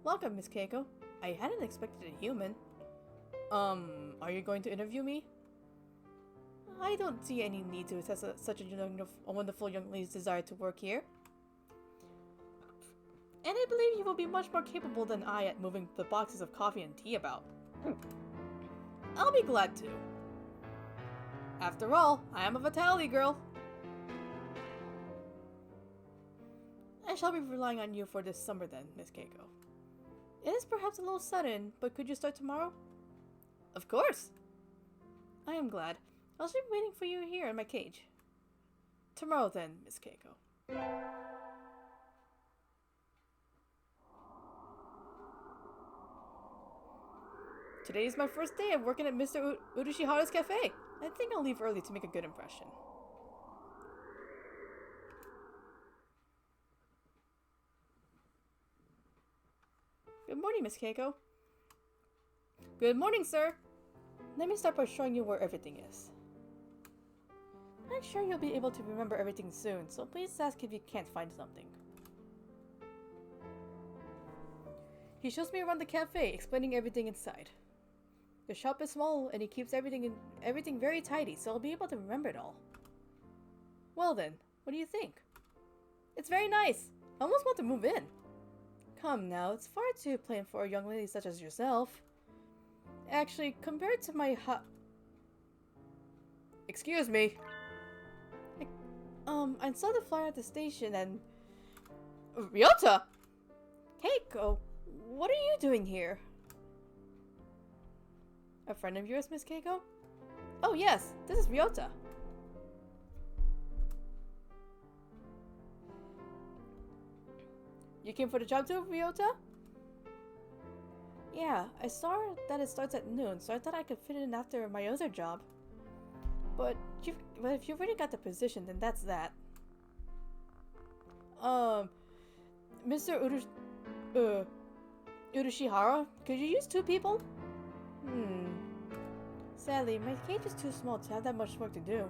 Welcome, Miss Keiko. I hadn't expected a human. Are you going to interview me? I don't see any need to assess such a wonderful young lady's desire to work here. And I believe you will be much more capable than I at moving the boxes of coffee and tea about. I'll be glad to. After all, I am a Vitality girl. I shall be relying on you for this summer then, Miss Keiko. It is perhaps a little sudden, but could you start tomorrow? Of course! I am glad. I'll be waiting for you here in my cage. Tomorrow then, Miss Keiko. Today is my first day of working at Mr. Urushihara's cafe. I think I'll leave early to make a good impression. Good morning, Miss Keiko. Good morning, sir. Let me start by showing you where everything is. I'm sure you'll be able to remember everything soon, so please ask if you can't find something. He shows me around the cafe, explaining everything inside. The shop is small, and he keeps everything very tidy, so I'll be able to remember it all. Well then, what do you think? It's very nice. I almost want to move in. Come now, it's far too plain for a young lady such as yourself. Actually, compared to my Excuse me. I saw the flyer at the station and... Ryota! Keiko, what are you doing here? A friend of yours, Miss Keiko? Oh yes, this is Ryota. You came for the job too, Ryota? Yeah, I saw that it starts at noon, so I thought I could fit in after my other job. But if you've already got the position, then that's that. Mr. Urushihara, could you use 2 people? Sadly, my cage is too small to have that much work to do.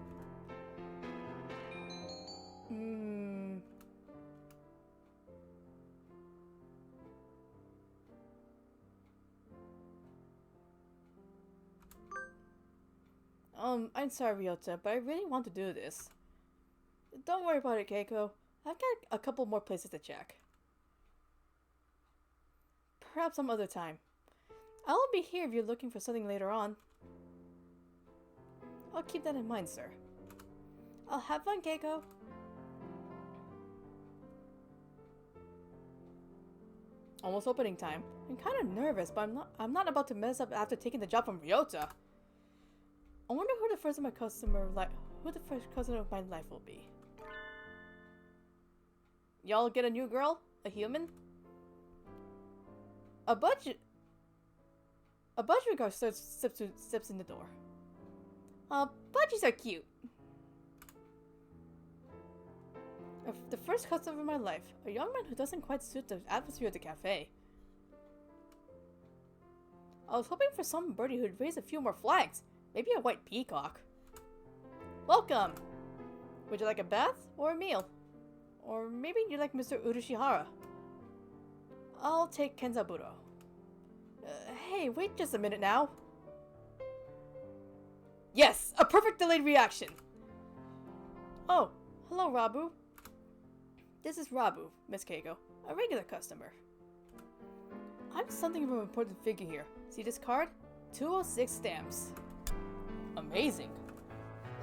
I'm sorry, Ryota, but I really want to do this. Don't worry about it, Keiko. I've got a couple more places to check. Perhaps some other time. I'll be here if you're looking for something later on. I'll keep that in mind, sir. I'll have fun, Keiko. Almost opening time. I'm kind of nervous, but I'm not about to mess up after taking the job from Ryota. I wonder who the first customer of my life will be. Y'all get a new girl? A human? A budget guard steps in the door. Budgies are cute. The first customer of my life, a young man who doesn't quite suit the atmosphere of the cafe. I was hoping for some birdie who'd raise a few more flags. Maybe a white peacock. Welcome! Would you like a bath or a meal? Or maybe you like Mr. Urushihara. I'll take Kenzaburo. Hey, wait just a minute now. Yes! A perfect delayed reaction! Oh, hello, Rabu. This is Rabu, Miss Keiko, a regular customer. I'm something of an important figure here. See this card? 206 stamps. Amazing.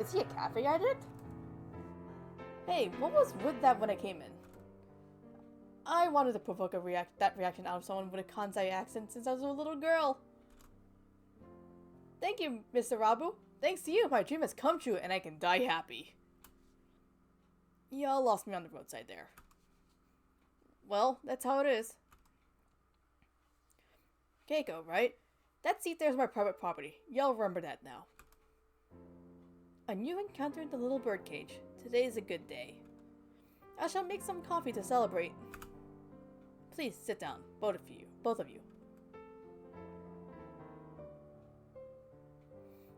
Is he a cafe addict? Hey, what was with that when I came in? I wanted to provoke that reaction out of someone with a Kansai accent since I was a little girl. Thank you, Mr. Rabu. Thanks to you, my dream has come true and I can die happy. Y'all lost me on the roadside there. Well, that's how it is. Keiko, right? That seat there is my private property. Y'all remember that now. A new encounter in the little birdcage. Today is a good day. I shall make some coffee to celebrate. Please sit down, both of you.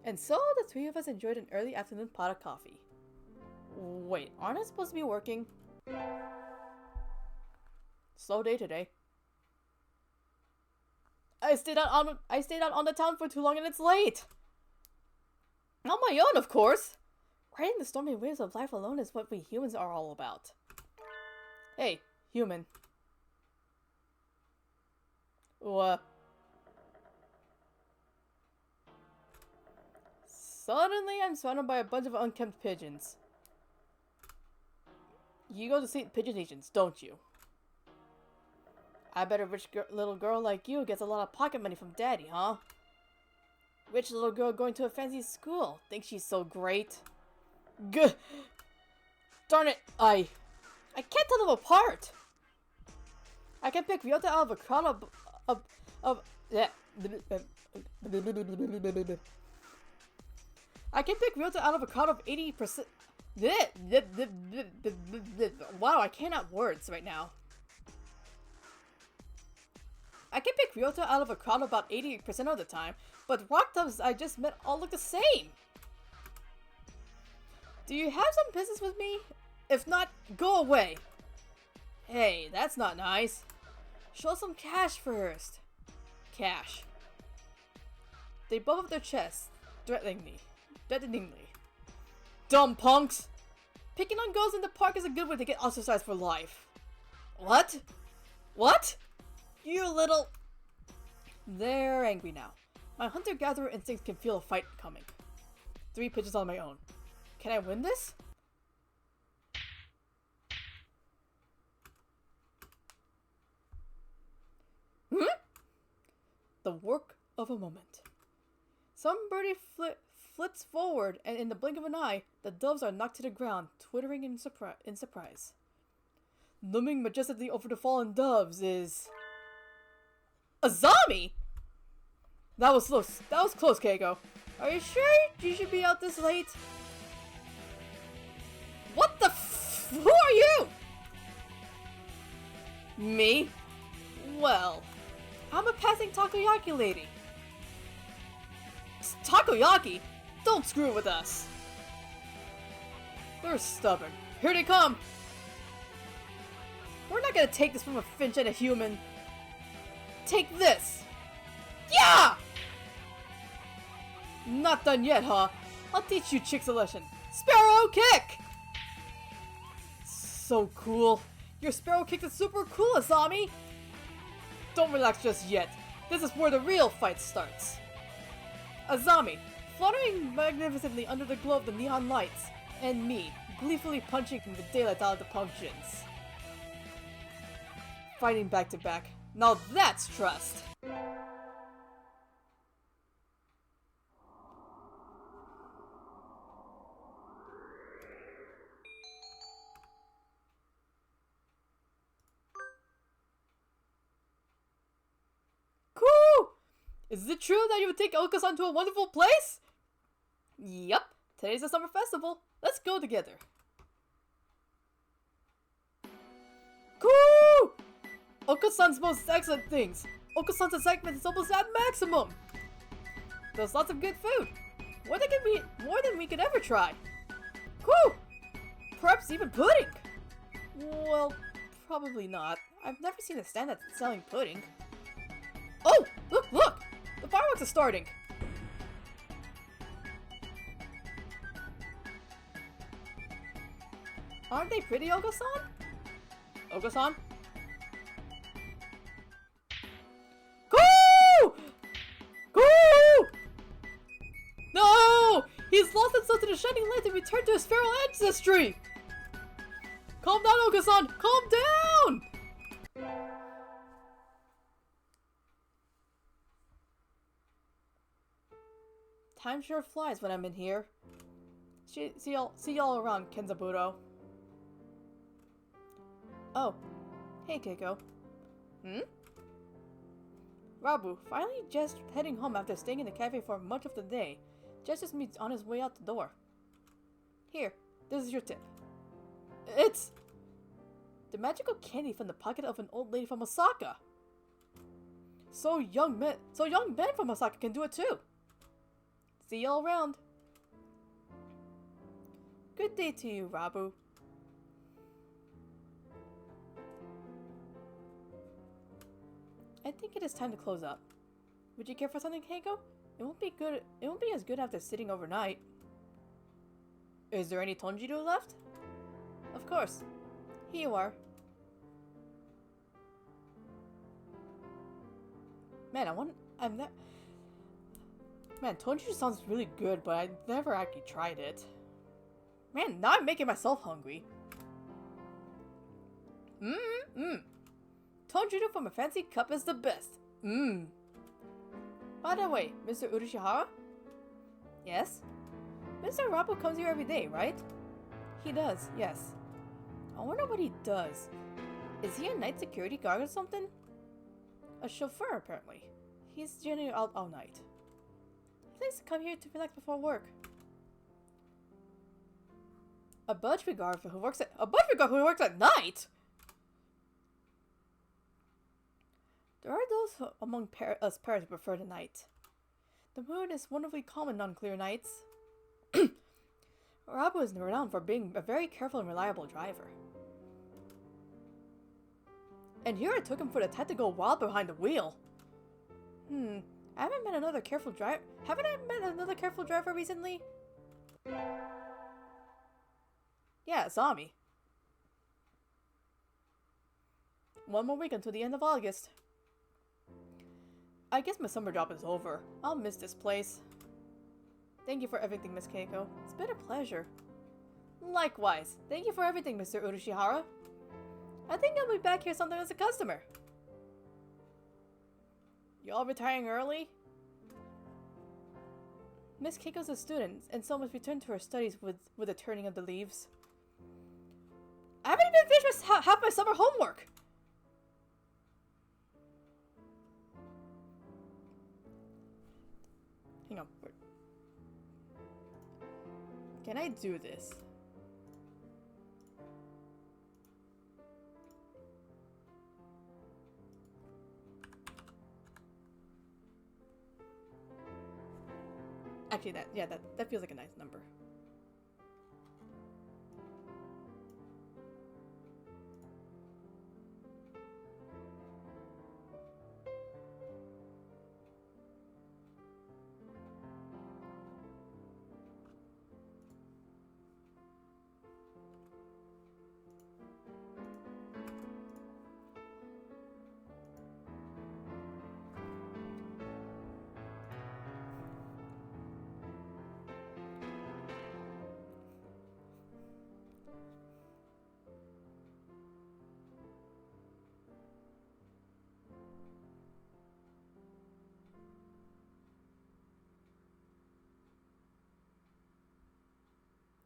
And so the three of us enjoyed an early afternoon pot of coffee. Wait, aren't I supposed to be working? Slow day today. I stayed out on the town for too long and it's late. On my own, of course. Riding the stormy waves of life alone is what we humans are all about. Hey, human. Suddenly, I'm surrounded by a bunch of unkempt pigeons. You go to see pigeon agents, don't you? I bet a rich little girl like you gets a lot of pocket money from daddy, huh? Rich little girl going to a fancy school. Thinks she's so great. Gah! Darn it, I can't tell them apart! I can pick Ryota out of a crowd I can pick Ryota out of a crowd of 80%. Wow, I cannot words right now. I can pick Ryota out of a crowd about 80% of the time, but rock tubs I just met all look the same. Do you have some business with me? If not, go away. Hey, that's not nice. Show some cash first. Cash. They buff up their chests, threateningly. Dumb punks! Picking on girls in the park is a good way to get ostracized for life. What? What? You little... They're angry now. My hunter-gatherer instincts can feel a fight coming. 3 pitches on my own. Can I win this? The work of a moment. Some birdie flits forward, and in the blink of an eye, the doves are knocked to the ground, twittering in surprise. Looming majestically over the fallen doves is... Azami! That was close. That was close, Keiko. Are you sure you should be out this late? What the who are you? Me? Well, I'm a passing takoyaki lady. Takoyaki? Don't screw with us. They're stubborn. Here they come. We're not gonna take this from a finch and a human. Take this. Yeah! Not done yet, huh? I'll teach you chicks a lesson. Sparrow kick! So cool. Your sparrow kick is super cool, Azami. Don't relax just yet. This is where the real fight starts. Azami, fluttering magnificently under the glow of the neon lights, and me, gleefully punching the daylight out of the pumpkins. Fighting back to back. Now that's trust! Cool! Is it true that you would take Oka-san to a wonderful place? Yup, today's the summer festival. Let's go together. Cool! Oka-san's most excellent things. Oka-san's excitement is almost at maximum. There's lots of good food. More than we could ever try. Cool! Perhaps even pudding. Well, probably not. I've never seen a stand that's selling pudding. Oh, look! The fireworks are starting. Aren't they pretty, Oka-san? Oka-san? Go! Go! No! He's lost himself to the shining light and returned to his feral ancestry! Calm down, Oka-san! Calm down! Time sure flies when I'm in here. See y'all around, Kenzaburo. Oh, hey Keiko. Hmm? Rabu, finally just heading home after staying in the cafe for much of the day. Just meets on his way out the door. Here, this is your tip. It's the magical candy from the pocket of an old lady from Osaka. So young men from Osaka can do it too. See y'all around. Good day to you, Rabu. I think it is time to close up. Would you care for something, Keiko? It won't be as good after sitting overnight. Is there any Tonjiro left? Of course. Here you are. Man, Man, Tonjiro sounds really good, but I never actually tried it. Man, now I'm making myself hungry. Tonjiro from a fancy cup is the best. By the way, Mr. Urashihara? Yes? Mr. Rabu comes here every day, right? He does, yes. I wonder what he does. Is he a night security guard or something? A chauffeur, apparently. He's generally out all night. He likes to come here to relax before work. A budget guard who works at night? There are those among us parents who prefer the night. The moon is wonderfully common on clear nights. Rabu is renowned for being a very careful and reliable driver. And here I took him for the time to go wild behind the wheel. Haven't I met another careful driver recently? Yeah, Asami. One more week until the end of August. I guess my summer job is over. I'll miss this place. Thank you for everything, Miss Keiko. It's been a pleasure. Likewise. Thank you for everything, Mr. Urashihara. I think I'll be back here sometime as a customer. Y'all retiring early? Miss Keiko's a student, and so must return to her studies with the turning of the leaves. I haven't even finished half my summer homework! Hang on. Can I do this? Actually, that feels like a nice number.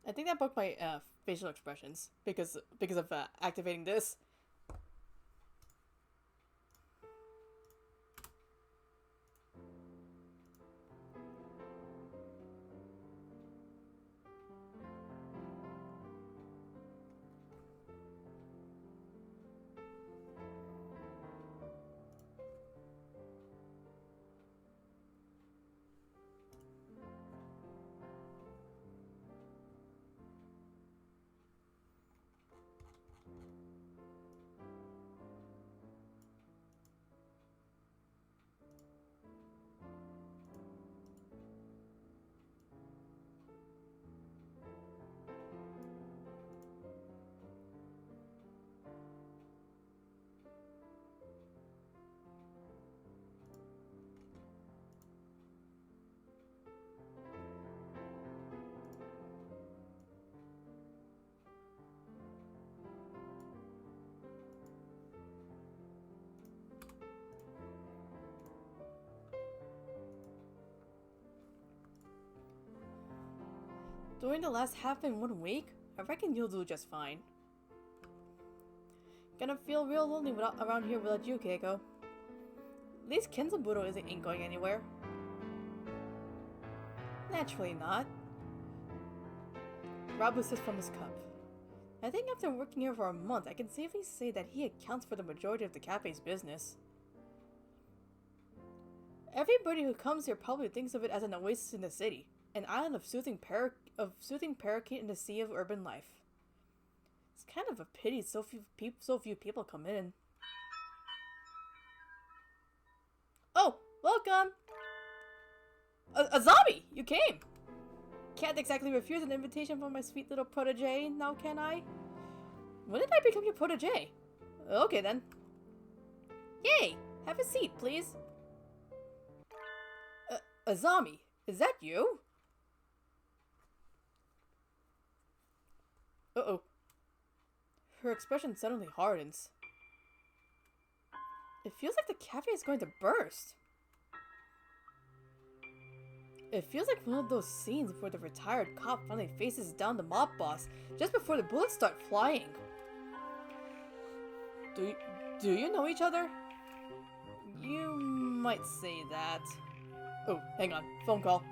I think that broke my facial expressions because of activating this. During the last half in 1 week, I reckon you'll do just fine. Gonna feel real lonely around here without you, Keiko. At least Kenzabudo ain't going anywhere. Naturally not. Rabu sips from his cup. I think after working here for a month, I can safely say that he accounts for the majority of the cafe's business. Everybody who comes here probably thinks of it as an oasis in the city, an island of soothing parakeet in the sea of urban life. It's kind of a pity so few people come in. Oh, welcome! A zombie! You came! Can't exactly refuse an invitation from my sweet little protege, now can I? When did I become your protege? Okay then. Yay! Have a seat, please. Azami, is that you? Uh-oh. Her expression suddenly hardens. It feels like the cafe is going to burst. It feels like one of those scenes where the retired cop finally faces down the mob boss just before the bullets start flying. Do you know each other? You might say that. Oh, hang on. Phone call.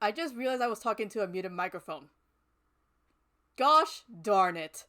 I just realized I was talking to a muted microphone. Gosh darn it.